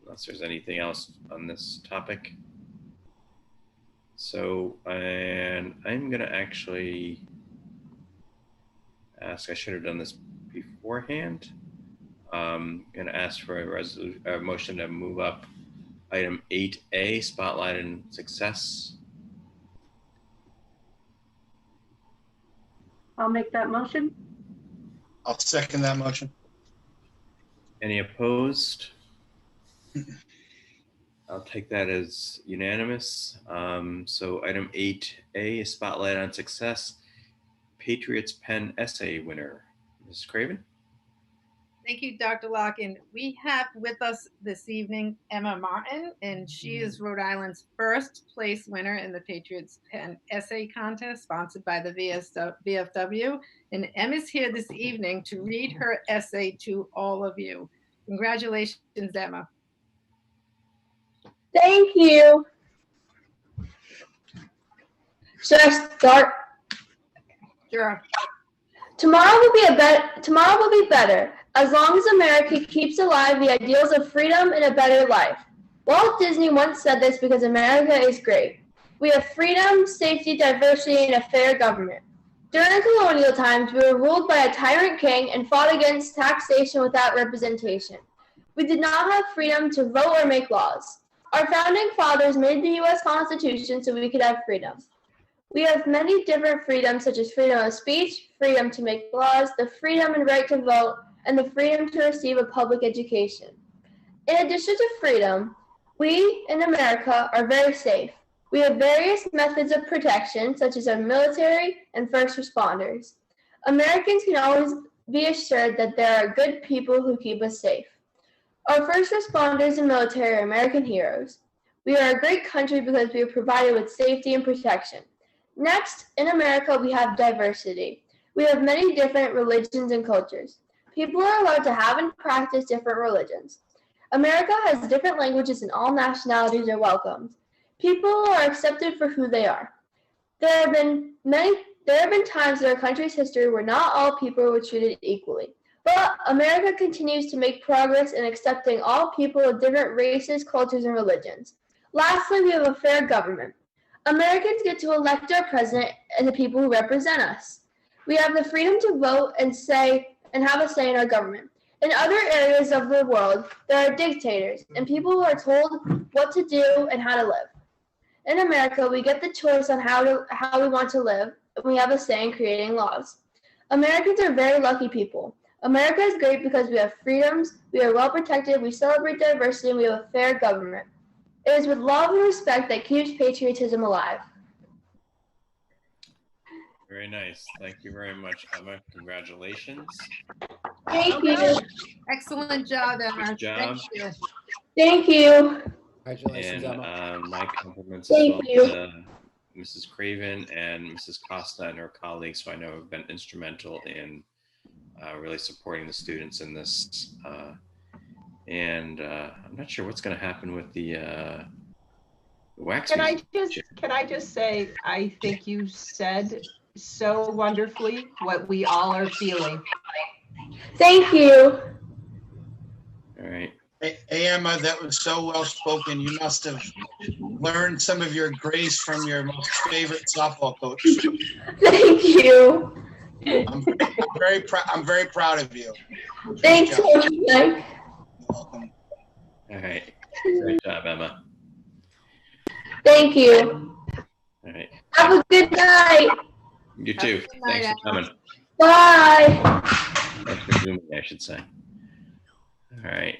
unless there's anything else on this topic. So, and I'm going to actually ask, I should have done this beforehand. I'm going to ask for a motion to move up item 8A, Spotlight and Success. I'll make that motion. I'll second that motion. Any opposed? I'll take that as unanimous. So item 8A is Spotlight on Success, Patriots Pen Essay winner, Mrs. Craven. Thank you, Dr. Larkin. We have with us this evening Emma Martin, and she is Rhode Island's first place winner in the Patriots Pen Essay Contest sponsored by the VFW. And Emma's here this evening to read her essay to all of you. Congratulations, Emma. Thank you. Should I start? Sure. Tomorrow will be better, as long as America keeps alive the ideals of freedom and a better life. Walt Disney once said this because America is great. We have freedom, safety, diversity, and a fair government. During colonial times, we were ruled by a tyrant king and fought against taxation without representation. We did not have freedom to vote or make laws. Our founding fathers made the U.S. Constitution so we could have freedom. We have many different freedoms, such as freedom of speech, freedom to make laws, the freedom and right to vote, and the freedom to receive a public education. In addition to freedom, we in America are very safe. We have various methods of protection, such as our military and first responders. Americans can always be assured that there are good people who keep us safe. Our first responders and military are American heroes. We are a great country because we are provided with safety and protection. Next, in America, we have diversity. We have many different religions and cultures. People are allowed to have and practice different religions. America has different languages and all nationalities are welcomed. People are accepted for who they are. There have been times in our country's history where not all people were treated equally. But America continues to make progress in accepting all people of different races, cultures, and religions. Lastly, we have a fair government. Americans get to elect our president and the people who represent us. We have the freedom to vote and have a say in our government. In other areas of the world, there are dictators and people who are told what to do and how to live. In America, we get the choice on how we want to live, and we have a say in creating laws. Americans are very lucky people. America is great because we have freedoms, we are well protected, we celebrate diversity, and we have a fair government. It is with love and respect that keeps patriotism alive. Very nice. Thank you very much, Emma. Congratulations. Thank you. Excellent job, Emma. Good job. Thank you. Thank you. Congratulations, And Emma. my compliments as Thank well you. to Mrs. Craven and Mrs. Costa and her colleagues, who I know have been instrumental in really supporting the students in this. I'm not sure what's going to happen with the wax. Can I just say, I think you said so wonderfully what we all are feeling. Thank you. All right. Hey, Emma, that was so well spoken. You must have learned some of your grace from your most favorite softball coach. Thank you. I'm very proud of you. Thanks, Mike. You're welcome. All right. Great job, Emma. Thank you. All right. Have a good night. You too. Good night, Thanks for Emma. coming. Bye. Thanks for zooming, I should say. All right.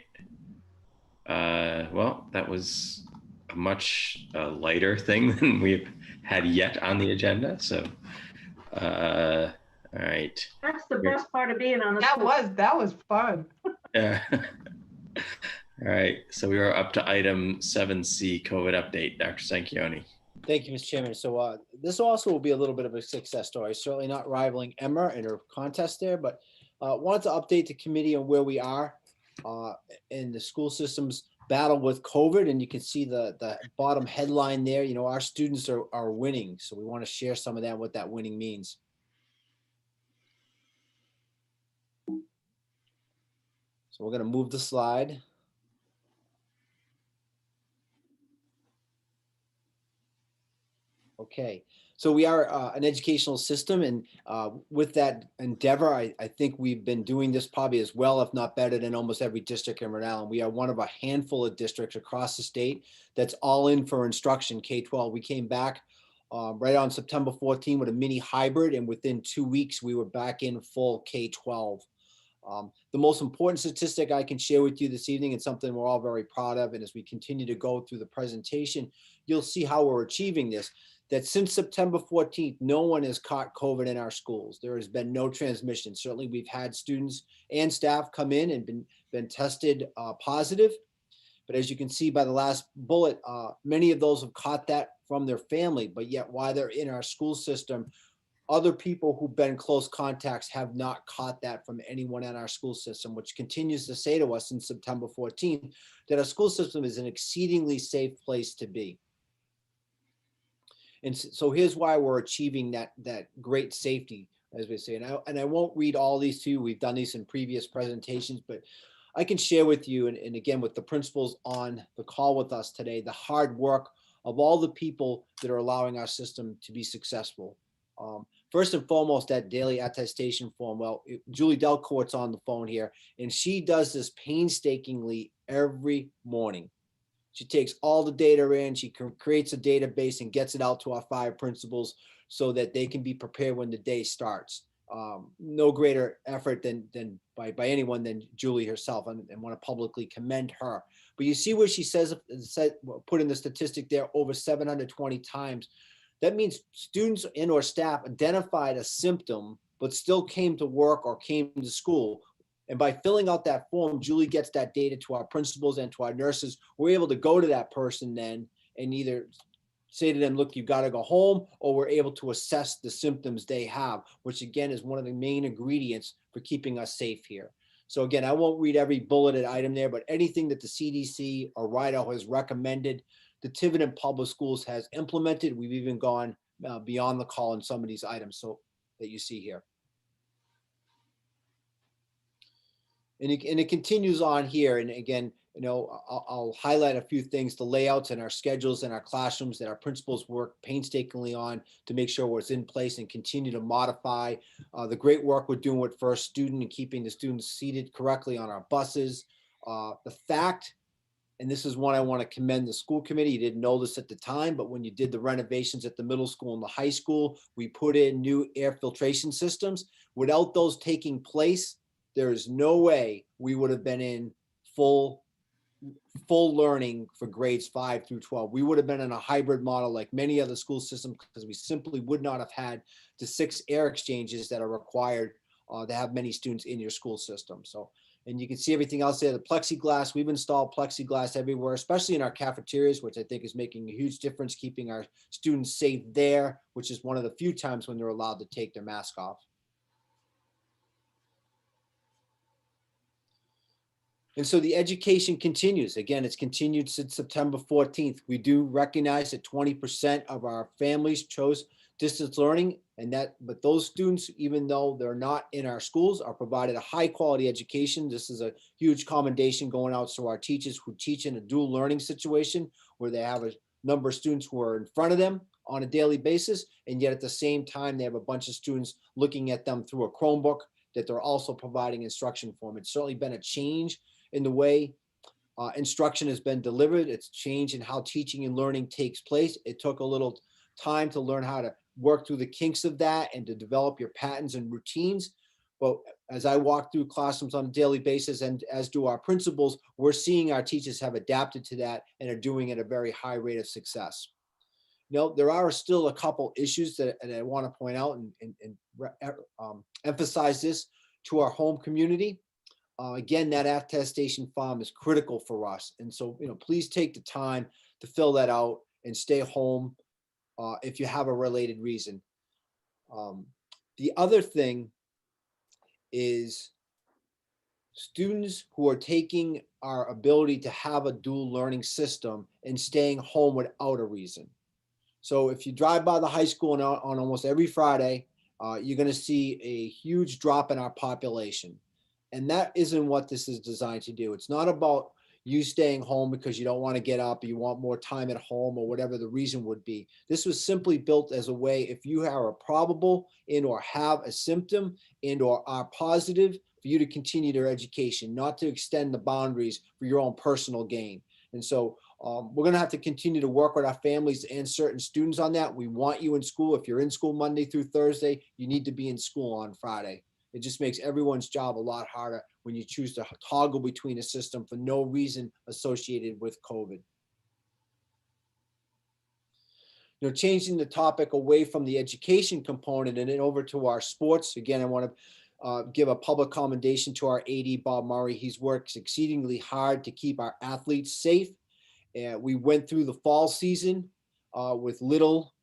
Well, that was a much lighter thing than we've had yet on the agenda. So, all right. That's the best part of being on the. That was fun. All right. So we are up to item 7C, COVID update. Dr. Sanchioni. Thank you, Mr. Chairman. So this also will be a little bit of a success story, certainly not rivaling Emma in her contest there, but wanted to update the committee on where we are in the school system's battle with COVID. And you can see the bottom headline there. You know, our students are winning. So we want to share some of that, what that winning means. So we're going to move the slide. Okay, so we are an educational system, and with that endeavor, I think we've been doing this probably as well, if not better, than almost every district in Rhode Island. We are one of a handful of districts across the state that's all in for instruction, K-12. We came back right on September 14 with a mini hybrid, and within 2 weeks, we were back in full K-12. The most important statistic I can share with you this evening, and something we're all very proud of, and as we continue to go through the presentation, you'll see how we're achieving this, that since September 14th, no one has caught COVID in our schools. There has been no transmission. Certainly we've had students and staff come in and been tested positive. But as you can see by the last bullet, many of those have caught that from their family, but yet while they're in our school system, other people who've been close contacts have not caught that from anyone in our school system, which continues to say to us since September 14th that our school system is an exceedingly safe place to be. And so here's why we're achieving that great safety, as we say. And I won't read all these to you. We've done these in previous presentations, but I can share with you, and again, with the principals on the call with us today, the hard work of all the people that are allowing our system to be successful. First and foremost, that daily attestation form. Well, Julie Delcourt's on the phone here, and she does this painstakingly every morning. She takes all the data in, she creates a database and gets it out to our 5 principals so that they can be prepared when the day starts. No greater effort than by anyone than Julie herself, and want to publicly commend her. But you see where she said, put in the statistic there, over 720 times. That means students and or staff identified a symptom, but still came to work or came to school. And by filling out that form, Julie gets that data to our principals and to our nurses. We're able to go to that person then and either say to them, look, you got to go home, or we're able to assess the symptoms they have, which again is one of the main ingredients for keeping us safe here. So again, I won't read every bulleted item there, but anything that the CDC or RIDO has recommended, the Tiverton Public Schools has implemented. We've even gone beyond the call in some of these items so that you see here. And it continues on here. And again, I'll highlight a few things, the layouts and our schedules and our classrooms that our principals work painstakingly on to make sure it's in place and continue to modify. The great work we're doing with First Student and keeping the students seated correctly on our buses. The fact, and this is one I want to commend the school committee, you didn't know this at the time, but when you did the renovations at the middle school and the high school, we put in new air filtration systems. Without those taking place, there is no way we would have been in full learning for grades 5 through 12. We would have been in a hybrid model like many other school systems because we simply would not have had the 6 air exchanges that are required to have many students in your school system. So, and you can see everything else there, the plexiglass, we've installed plexiglass everywhere, especially in our cafeterias, which I think is making a huge difference, keeping our students safe there, which is one of the few times when they're allowed to take their mask off. And so the education continues. Again, it's continued since September 14th. We do recognize that 20% of our families chose distance learning, but those students, even though they're not in our schools, are provided a high quality education. This is a huge commendation going out to our teachers who teach in a dual learning situation where they have a number of students who are in front of them on a daily basis, and yet at the same time, they have a bunch of students looking at them through a Chromebook that they're also providing instruction for them. It's certainly been a change in the way instruction has been delivered. It's changed in how teaching and learning takes place. It took a little time to learn how to work through the kinks of that and to develop your patterns and routines. But as I walk through classrooms on a daily basis, and as do our principals, we're seeing our teachers have adapted to that and are doing it at a very high rate of success. There are still a couple issues that I want to point out and emphasize this to our home community. Again, that attestation form is critical for us. And so, please take the time to fill that out and stay home if you have a related reason. The other thing is students who are taking our ability to have a dual learning system and staying home without a reason. So if you drive by the high school on almost every Friday, you're going to see a huge drop in our population. And that isn't what this is designed to do. It's not about you staying home because you don't want to get up, or you want more time at home, or whatever the reason would be. This was simply built as a way, if you are a probable and or have a symptom and or are positive, for you to continue their education, not to extend the boundaries for your own personal gain. And so we're going to have to continue to work with our families and certain students on that. We want you in school. If you're in school Monday through Thursday, you need to be in school on Friday. It just makes everyone's job a lot harder when you choose to toggle between a system for no reason associated with COVID. Changing the topic away from the education component and then over to our sports. Again, I want to give a public commendation to our AD, Bob Murray. He's worked exceedingly hard to keep our athletes safe. We went through the fall season with little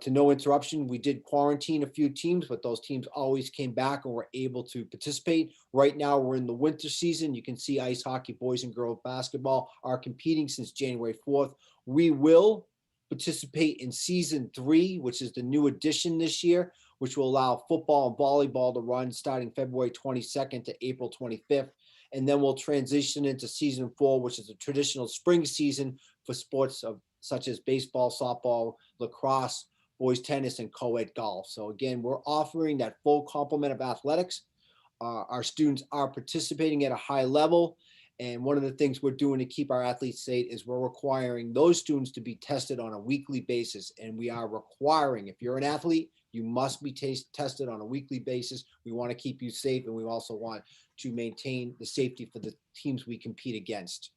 to no interruption. We did quarantine a few teams, but those teams always came back and were able to participate. Right now, we're in the winter season. You can see ice hockey, boys and girls basketball are competing since January 4th. We will participate in season 3, which is the new addition this year, which will allow football and volleyball to run starting February 22nd to April 25th. And then we'll transition into season 4, which is a traditional spring season for sports such as baseball, softball, lacrosse, boys tennis, and co-ed golf. So again, we're offering that full complement of athletics. Our students are participating at a high level. And one of the things we're doing to keep our athletes safe is we're requiring those students to be tested on a weekly basis. And we are requiring, if you're an athlete, you must be tested on a weekly basis. We want to keep you safe, and we also want to maintain the safety for the teams we compete against.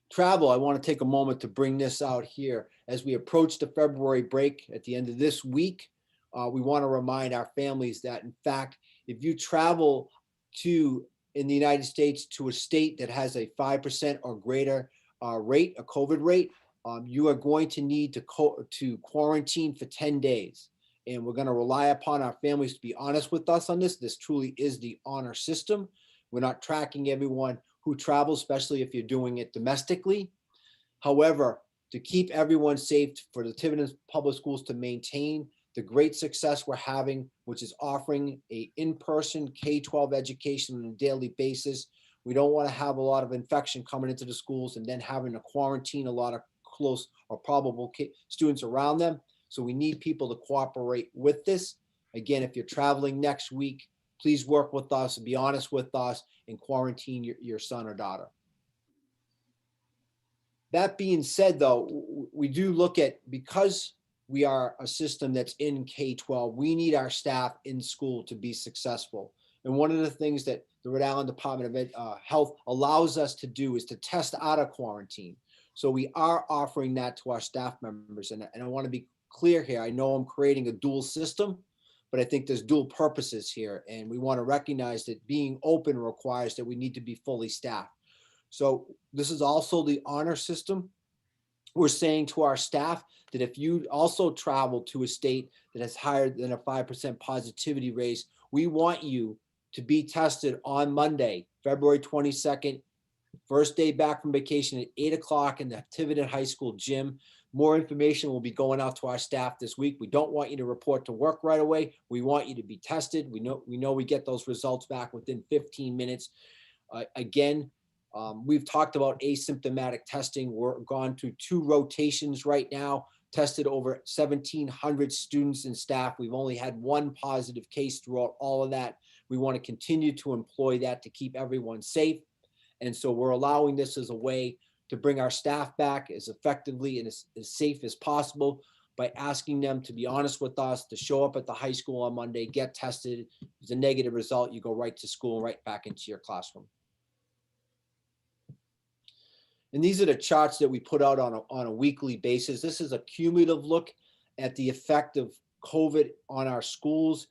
Travel, I want to take a moment to bring this out here. As we approach the February break at the end of this week, we want to remind our families that, in fact, if you travel in the United States to a state that has a 5% or greater rate, a COVID rate, you are going to need to quarantine for 10 days. And we're going to rely upon our families to be honest with us on this. This truly is the honor system. We're not tracking everyone who travels, especially if you're doing it domestically. However, to keep everyone safe, for the Tiverton Public Schools to maintain the great success we're having, which is offering a in-person K-12 education on a daily basis. We don't want to have a lot of infection coming into the schools and then having to quarantine a lot of close or probable students around them. So we need people to cooperate with this. Again, if you're traveling next week, please work with us and be honest with us and quarantine your son or daughter. That being said, though, we do look at, because we are a system that's in K-12, we need our staff in school to be successful. And one of the things that the Rhode Island Department of Health allows us to do is to test out of quarantine. So we are offering that to our staff members. And I want to be clear here. I know I'm creating a dual system, but I think there's dual purposes here. And we want to recognize that being open requires that we need to be fully staffed. So this is also the honor system. We're saying to our staff that if you also travel to a state that has higher than a 5% positivity rate, we want you to be tested on Monday, February 22nd, first day back from vacation at 8 o'clock in the Tiverton High School gym. More information will be going out to our staff this week. We don't want you to report to work right away. We want you to be tested. We know we get those results back within 15 minutes. We've talked about asymptomatic testing. We're gone through 2 rotations right now, tested over 1,700 students and staff. We've only had 1 positive case throughout all of that. We want to continue to employ that to keep everyone safe. And so we're allowing this as a way to bring our staff back as effectively and as safe as possible by asking them to be honest with us, to show up at the high school on Monday, get tested. If it's a negative result, you go right to school, right back into your classroom. And these are the charts that we put out on a weekly basis. This is a cumulative look at the effect of COVID on our schools.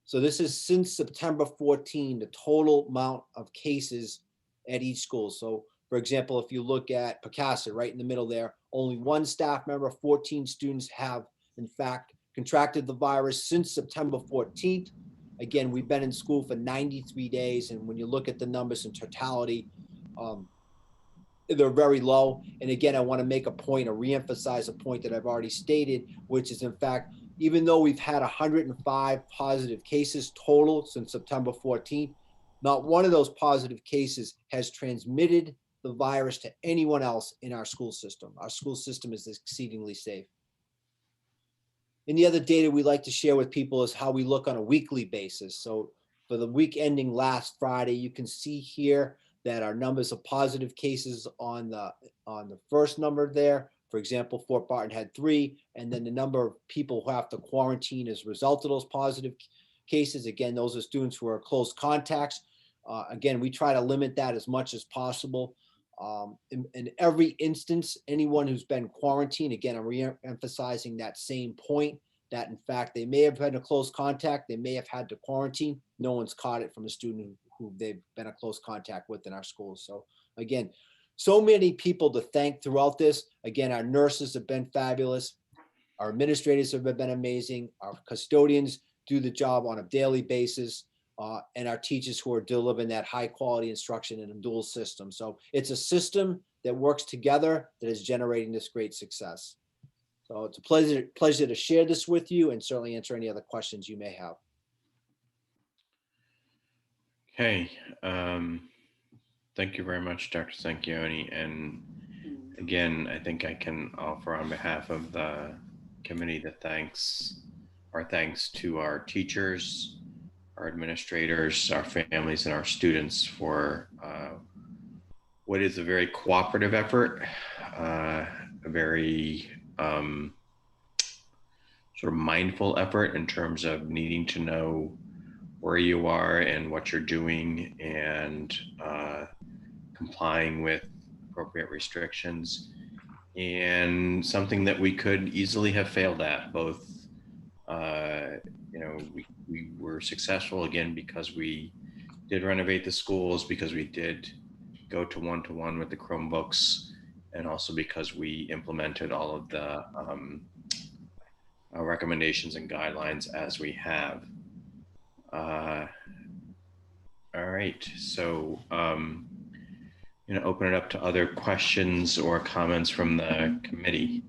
So this is since September 14, the total amount of cases at each school. So for example, if you look at Picasset, right in the middle there, only 1 staff member, 14 students have in fact contracted the virus since September 14th. Again, we've been in school for 93 days. And when you look at the numbers in totality, they're very low. And again, I want to make a point or reemphasize a point that I've already stated, which is in fact, even though we've had 105 positive cases total since September 14th, not one of those positive cases has transmitted the virus to anyone else in our school system. Our school system is exceedingly safe. And the other data we like to share with people is how we look on a weekly basis. So for the week ending last Friday, you can see here that our numbers of positive cases on the first number there. For example, Fort Barton had 3, and then the number of people who have to quarantine as a result of those positive cases. Again, those are students who are close contacts. Again, we try to limit that as much as possible. In every instance, anyone who's been quarantined, again, I'm re-emphasizing that same point, that in fact, they may have had a close contact, they may have had to quarantine. No one's caught it from a student who they've been a close contact with in our schools. So again, so many people to thank throughout this. Again, our nurses have been fabulous. Our administrators have been amazing. Our custodians do the job on a daily basis. And our teachers who are delivering that high quality instruction in a dual system. So it's a system that works together that is generating this great success. So it's a pleasure to share this with you and certainly answer any other questions you may have. Okay. Thank you very much, Dr. Sanchioni. And again, I think I can offer on behalf of the committee our thanks to our teachers, our administrators, our families, and our students for what is a very cooperative effort, a very sort of mindful effort in terms of needing to know where you are and what you're doing and complying with appropriate restrictions, and something that we could easily have failed at. Both, we were successful again because we did renovate the schools, because we did go to one-to-one with the Chromebooks, and also because we implemented all of the recommendations and guidelines as we have. All right, so open it up to other questions or comments from the committee.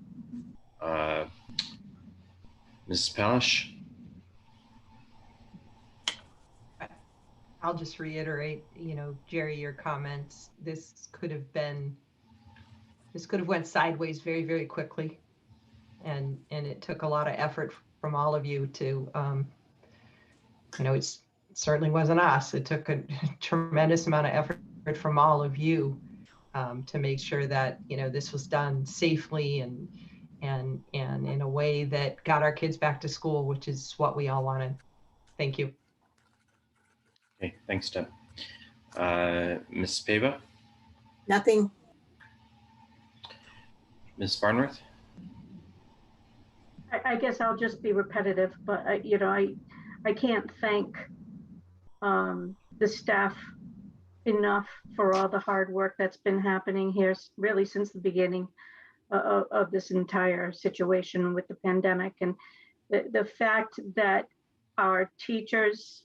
Mrs. Palish? I'll just reiterate, Jerry, your comments. This could have went sideways very, very quickly. And it took a lot of effort from all of you to, it certainly wasn't us. It took a tremendous amount of effort from all of you to make sure that, this was done safely and in a way that got our kids back to school, which is what we all wanted. Thank you. Okay, thanks, Deb. Ms. Pava? Nothing. Ms. Barnworth? I guess I'll just be repetitive, but I can't thank the staff enough for all the hard work that's been happening here really since the beginning of this entire situation with the pandemic. And the fact that our teachers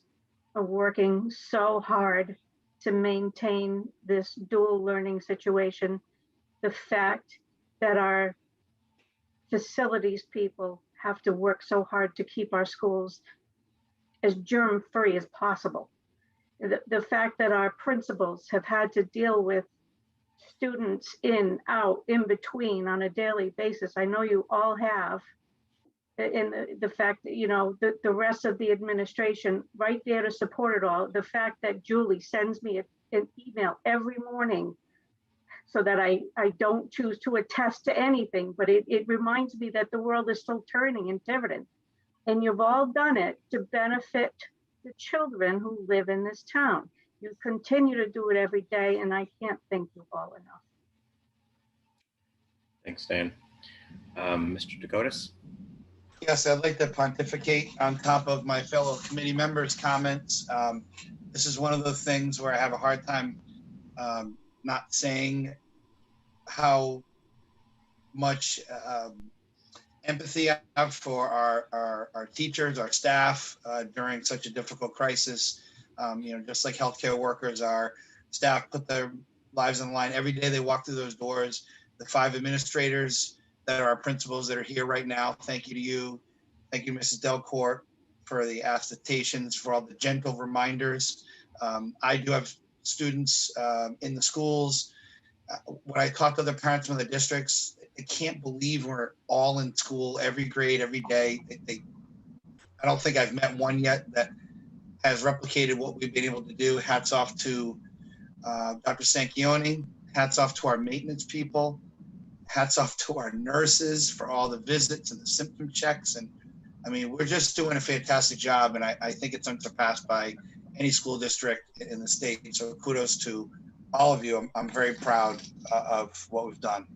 are working so hard to maintain this dual learning situation, the fact that our facilities people have to work so hard to keep our schools as germ-free as possible. The fact that our principals have had to deal with students in, out, in between on a daily basis. I know you all have. And the fact that, the rest of the administration right there to support it all. The fact that Julie sends me an email every morning so that I don't choose to attest to anything, but it reminds me that the world is still turning in Tiverton. And you've all done it to benefit the children who live in this town. You continue to do it every day, and I can't thank you all enough. Thanks, Dan. Mr. Dakotas? Yes, I'd like to pontificate on top of my fellow committee members' comments. This is one of those things where I have a hard time not saying how much empathy I have for our teachers, our staff during such a difficult crisis. Just like healthcare workers, our staff put their lives on the line every day they walk through those doors. The 5 administrators that are our principals that are here right now, thank you to you. Thank you, Mrs. Delcourt, for the attestations, for all the gentle reminders. I do have students in the schools. When I talk to the parents from the districts, I can't believe we're all in school, every grade, every day. I don't think I've met one yet that has replicated what we've been able to do. Hats off to Dr. Sanchioni. Hats off to our maintenance people. Hats off to our nurses for all the visits and the symptom checks. And I mean, we're just doing a fantastic job. And I think it's unsurpassed by any school district in the state. So kudos to all of you. I'm very proud of what we've done.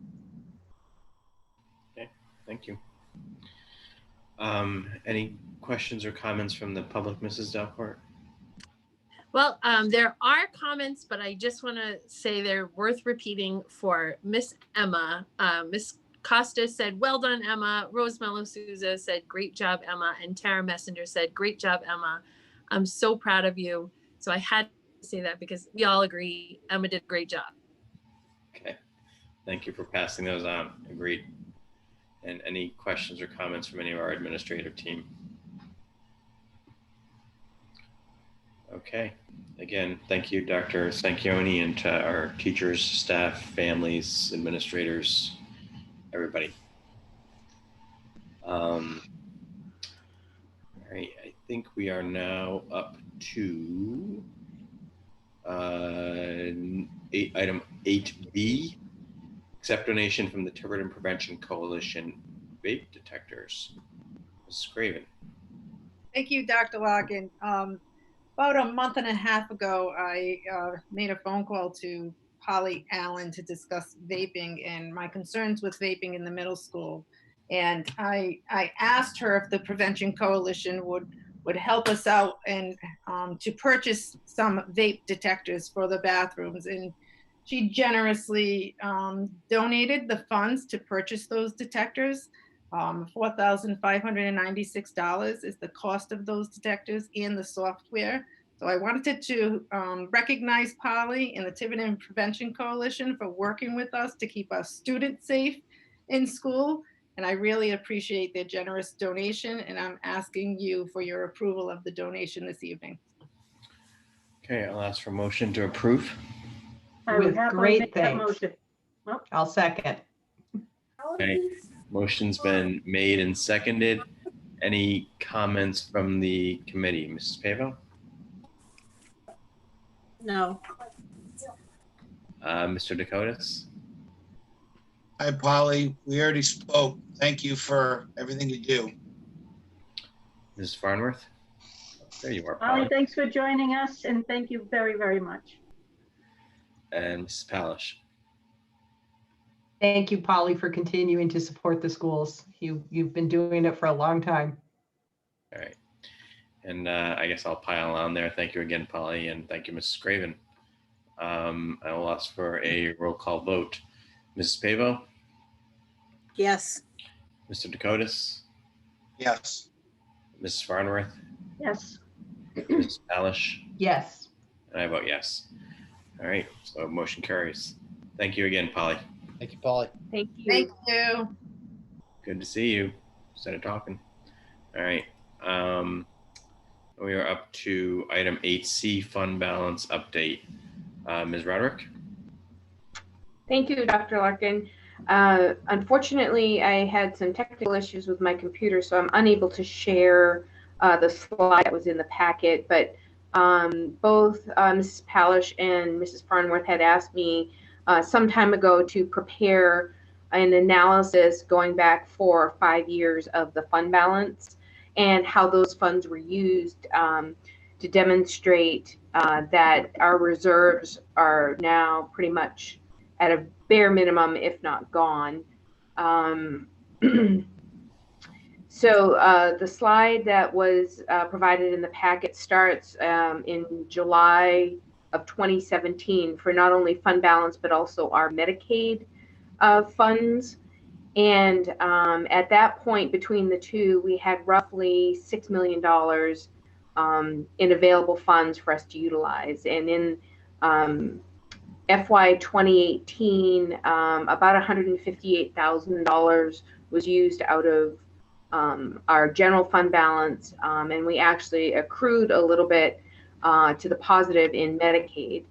Okay, thank you. Any questions or comments from the public, Mrs. Delcourt? Well, there are comments, but I just want to say they're worth repeating for Miss Emma. Miss Costa said, well done, Emma. Rose Mello Souza said, great job, Emma. And Tara Messenger said, great job, Emma. I'm so proud of you. So I had to say that because we all agree Emma did a great job. Okay, thank you for passing those on. Agreed. And any questions or comments from any of our administrative team? Okay, again, thank you, Dr. Sanchioni, and to our teachers, staff, families, administrators, everybody. All right, I think we are now up to item 8B, accept donation from the Tiverton Prevention Coalition vape detectors. Mrs. Craven. Thank you, Dr. Locken. About a month and a half ago, I made a phone call to Holly Allen to discuss vaping and my concerns with vaping in the middle school. And I asked her if the Prevention Coalition would help us out and to purchase some vape detectors for the bathrooms. And she generously donated the funds to purchase those detectors. $4,596 is the cost of those detectors and the software. So I wanted to recognize Polly and the Tiverton Prevention Coalition for working with us to keep our students safe in school. And I really appreciate their generous donation, and I'm asking you for your approval of the donation this evening. Okay, I'll ask for a motion to approve. I would With happily great make that thanks. motion. I'll second. Okay, motion's been made and seconded. Any comments from the committee? Mrs. Pavo? No, Mr. Dakotas? Hi, Polly. We already spoke. Thank you for everything you do. Mrs. Farnworth? There you are, Polly, Polly. thanks for joining us, and thank you very, very much. And Mrs. Palish? Thank you, Polly, for continuing to support the schools. You've been doing it for a long time. All right. And I guess I'll pile on there. Thank you again, Polly, and thank you, Mrs. Craven. I will ask for a roll call vote. Mrs. Pavo? yes, Mr. Dakotas? Yes. Mrs. Farnworth? Yes. Mrs. Palish? Yes. And I vote yes. All right, so motion carries. Thank you again, Polly. Thank you, Polly. Thank you. Thank you. Good to see you. Instead of talking. All right. We are up to item 8C, fund balance update. Ms. Roderick? Thank you, Dr. Larkin. Unfortunately, I had some technical issues with my computer, so I'm unable to share the slide that was in the packet, but both Mrs. Palish and Mrs. Farnworth had asked me some time ago to prepare an analysis going back 4 or 5 years of the fund balance and how those funds were used to demonstrate that our reserves are now pretty much at a bare minimum, if not gone. So the slide that was provided in the packet starts in July of 2017 for not only fund balance, but also our Medicaid funds. And at that point, between the two, we had roughly $6 million in available funds for us to utilize. And in FY 2018, about $158,000 was used out of our general fund balance, and we actually accrued a little bit to the positive in Medicaid.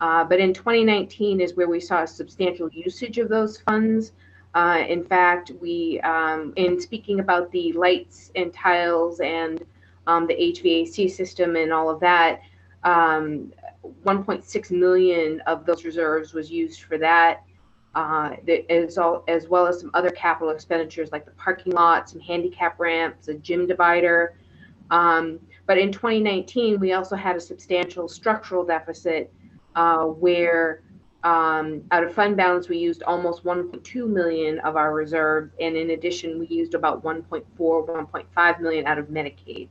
But in 2019 is where we saw a substantial usage of those funds. In fact, we, in speaking about the lights and tiles and the HVAC system and all of that, 1.6 million of those reserves was used for that, as well as some other capital expenditures like the parking lot, some handicap ramps, a gym divider. But in 2019, we also had a substantial structural deficit where out of fund balance, we used almost 1.2 million of our reserve. And in addition, we used about 1.4, 1.5 million out of Medicaid.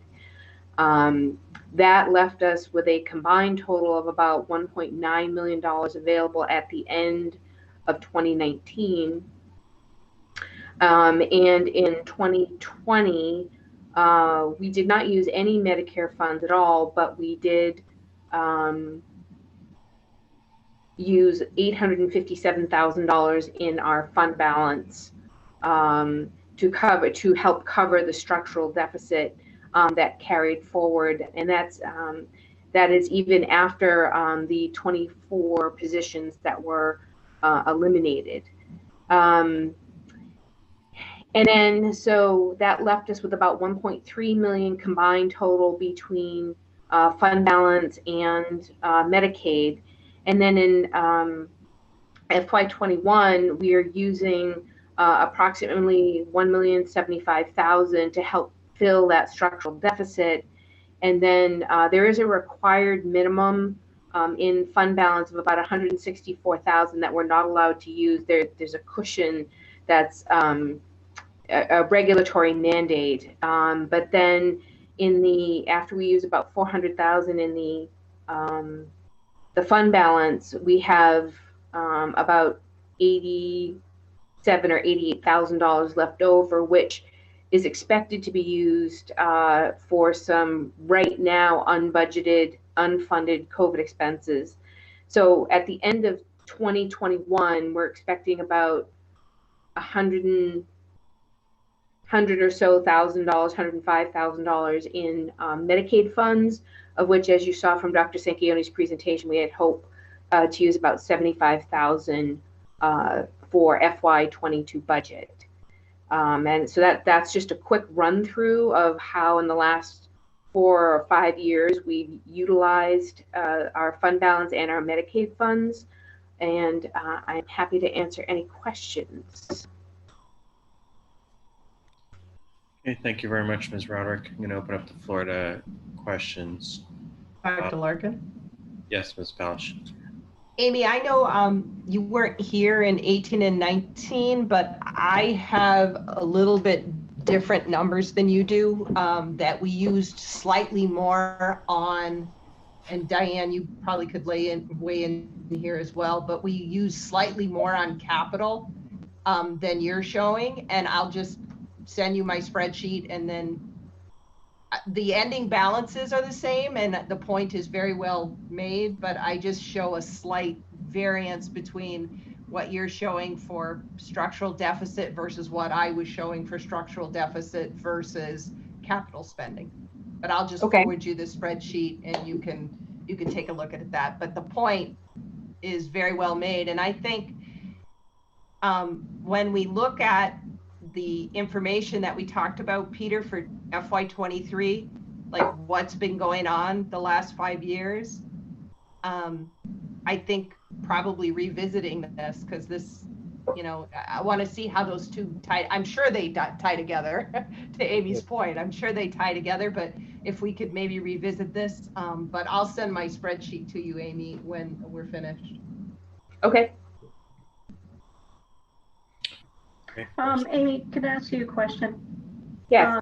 That left us with a combined total of about $1.9 million available at the end of 2019. And in 2020, we did not use any Medicare funds at all, but we did use $857,000 in our fund balance to help cover the structural deficit that carried forward, and that is even after the 24 positions that were eliminated. And then so that left us with about 1.3 million combined total between fund balance and Medicaid. And then in FY21, we are using approximately 1,075,000 to help fill that structural deficit. And then there is a required minimum in fund balance of about 164,000 that we're not allowed to use. There's a cushion that's a regulatory mandate. But then after we use about 400,000 in the fund balance, we have about $87,000 or $88,000 left over, which is expected to be used for some right now unbudgeted, unfunded COVID expenses. So at the end of 2021, we're expecting about $100 or so thousand dollars, $105,000 in Medicaid funds, of which, as you saw from Dr. Sanchioni's presentation, we had hope to use about $75,000 for FY22 budget. And so that's just a quick run through of how in the last 4 or 5 years we've utilized our fund balance and our Medicaid funds. And I'm happy to answer any questions. Okay, thank you very much, Ms. Roderick. I'm going to open up the floor to questions. Dr. Larkin? Yes, Ms. Palach. Amy, I know you weren't here in 18 and 19, but I have a little bit different numbers than you do, that we used slightly more on, and Diane, you probably could weigh in here as well, but we used slightly more on capital than you're showing, and I'll just send you my spreadsheet, and then the ending balances are the same and the point is very well made, but I just show a slight variance between what you're showing for structural deficit versus what I was showing for structural deficit versus capital spending. But I'll just forward you the spreadsheet and you can take a look at that. But the point is very well made. And I think when we look at the information that we talked about, Peter, for FY23, like what's been going on the last 5 years, I think probably revisiting this, because this, you know, I want to see how those two tie. I'm sure they tie together. To Amy's point, I'm sure they tie together, but if we could maybe revisit this, but I'll send my spreadsheet to you, Amy, when we're finished. Okay. Amy, can I ask you a question? Yes.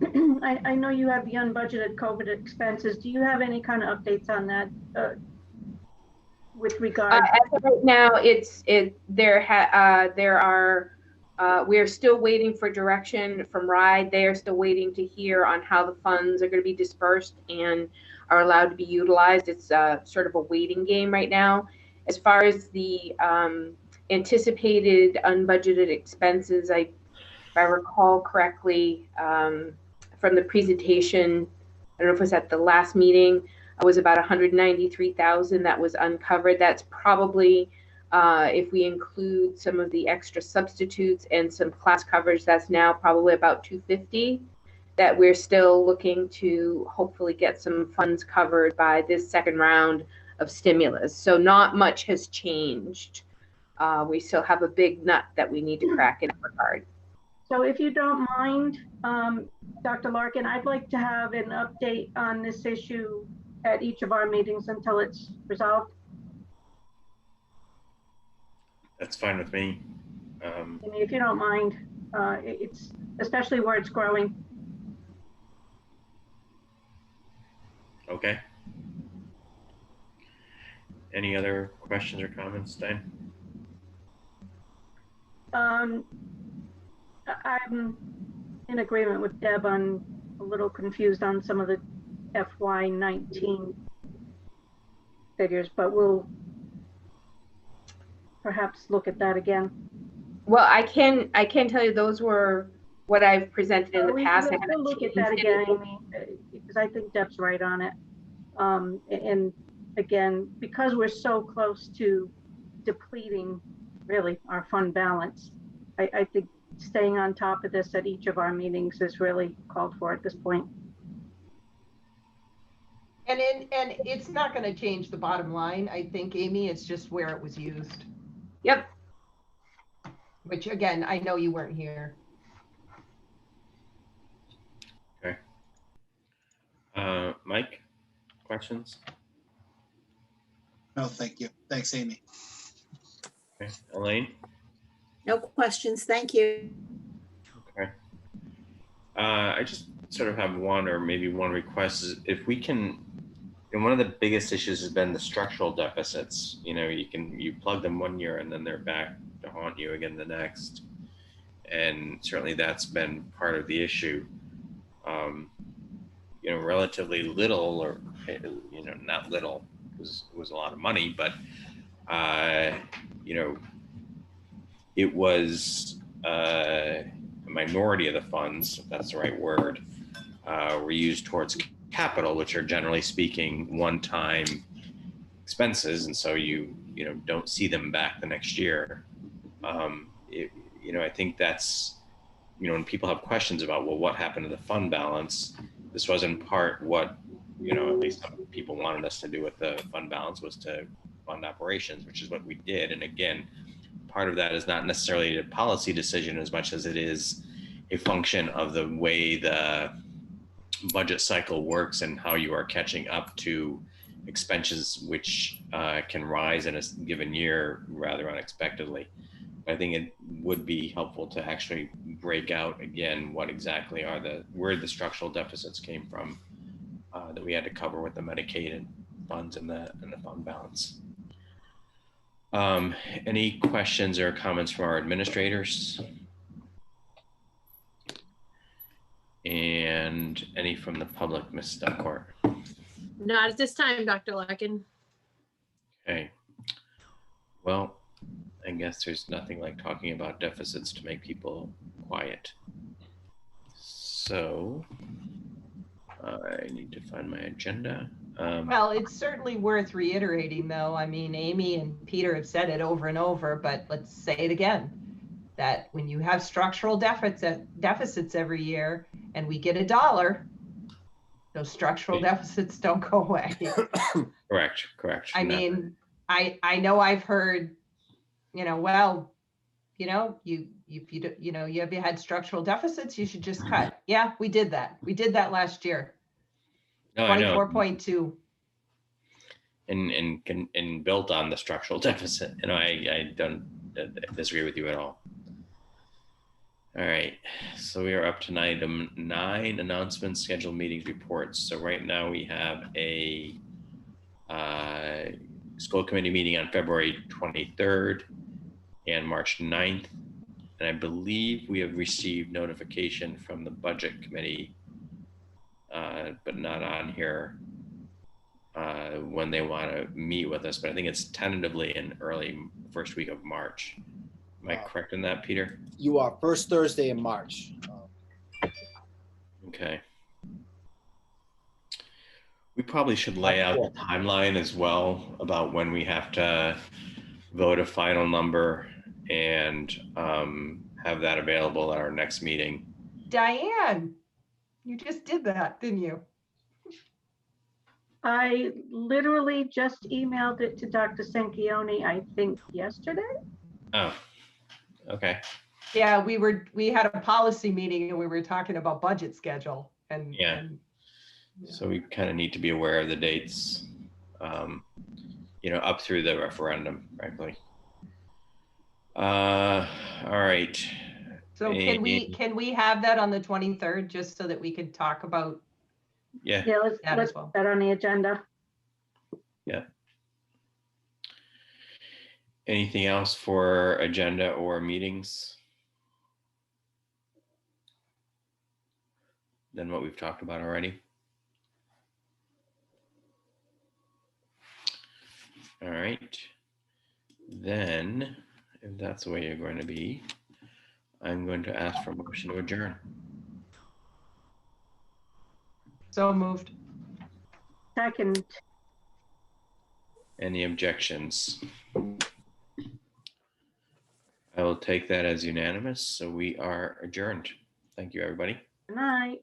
I know you have the unbudgeted COVID expenses. Do you have any kind of updates on that with regard? As of right now, we're still waiting for direction from RIDE. They are still waiting to hear on how the funds are going to be dispersed and are allowed to be utilized. It's sort of a waiting game right now. As far as the anticipated unbudgeted expenses, if I recall correctly, from the presentation, I don't know if it was at the last meeting, it was about 193,000 that was uncovered. That's probably, if we include some of the extra substitutes and some class coverage, that's now probably about 250 that we're still looking to hopefully get some funds covered by this second round of stimulus. So not much has changed. We still have a big nut that we need to crack in that regard. So if you don't mind, Dr. Larkin, I'd like to have an update on this issue at each of our meetings until it's resolved. That's fine with me. I mean, if you don't mind, it's especially where it's growing. Okay. Any other questions or comments, Diane? I'm in agreement with Deb. I'm a little confused on some of the FY19 figures, but we'll perhaps look at that again. Well, I can tell you those were what I've presented in the past. We'll look at that again, Amy, because I think Deb's right on it. And again, because we're so close to depleting really our fund balance, I think staying on top of this at each of our meetings is really called for at this point. And it's not going to change the bottom line, I think, Amy. It's just where it was used. Yep. Which, again, I know you weren't here. Okay. Mike, questions? No, thank you. Thanks, Amy. Okay. Elaine? No questions, thank you. Okay. I just sort of have one or maybe one request is if we can And one of the biggest issues has been the structural deficits. You plug them one year and then they're back to haunt you again the next. And certainly that's been part of the issue. Relatively little, or not little, was a lot of money, but it was a minority of the funds, if that's the right word, were used towards capital, which are generally speaking one-time expenses, and so you don't see them back the next year. I think that's when people have questions about, well, what happened to the fund balance? This was in part what at least some people wanted us to do with the fund balance, was to fund operations, which is what we did. And again, part of that is not necessarily a policy decision as much as it is a function of the way the budget cycle works and how you are catching up to expenses which can rise in a given year rather unexpectedly. I think it would be helpful to actually break out again what exactly are where the structural deficits came from that we had to cover with the Medicaid funds and the fund balance. Any questions or comments from our administrators? And any from the public, Ms. Duncourt? Not at this time, Dr. Larkin. Okay. Well, I guess there's nothing like talking about deficits to make people quiet. So I need to find my agenda. Well, it's certainly worth reiterating, though. I mean, Amy and Peter have said it over and over, but let's say it again, that when you have structural deficits every year and we get $1, those structural deficits don't go away. Correct. I mean, I know I've heard, well, you have had structural deficits, you should just cut. Yeah, we did that. We did that last year. No, I know. 24.2. And built on the structural deficit. I don't disagree with you at all. All right, so we are up to item 9, announcements, scheduled meetings, reports. So right now we have a school committee meeting on February 23rd and March 9th. And I believe we have received notification from the budget committee, but not on here, when they want to meet with us. But I think it's tentatively in early first week of March. Am I correct in that, Peter? You are first Thursday in March. Okay. We probably should lay out the timeline as well about when we have to vote a final number and have that available at our next meeting. Diane, you just did that, didn't you? I literally just emailed it to Dr. Sanquioni, I think yesterday. Oh, okay. Yeah, we had a policy meeting and we were talking about budget schedule and yeah. So we kind of need to be aware of the dates, up through the referendum, frankly. All right. So can we have that on the 23rd just so that we could talk about? Yeah. Yeah, let's put that on the agenda. Yeah. Anything else for agenda or meetings than what we've talked about already? All right. Then, if that's the way you're going to be, I'm going to ask for a motion to adjourn. So moved. Second. Any objections? I will take that as unanimous. So we are adjourned. Thank you, everybody. Good night.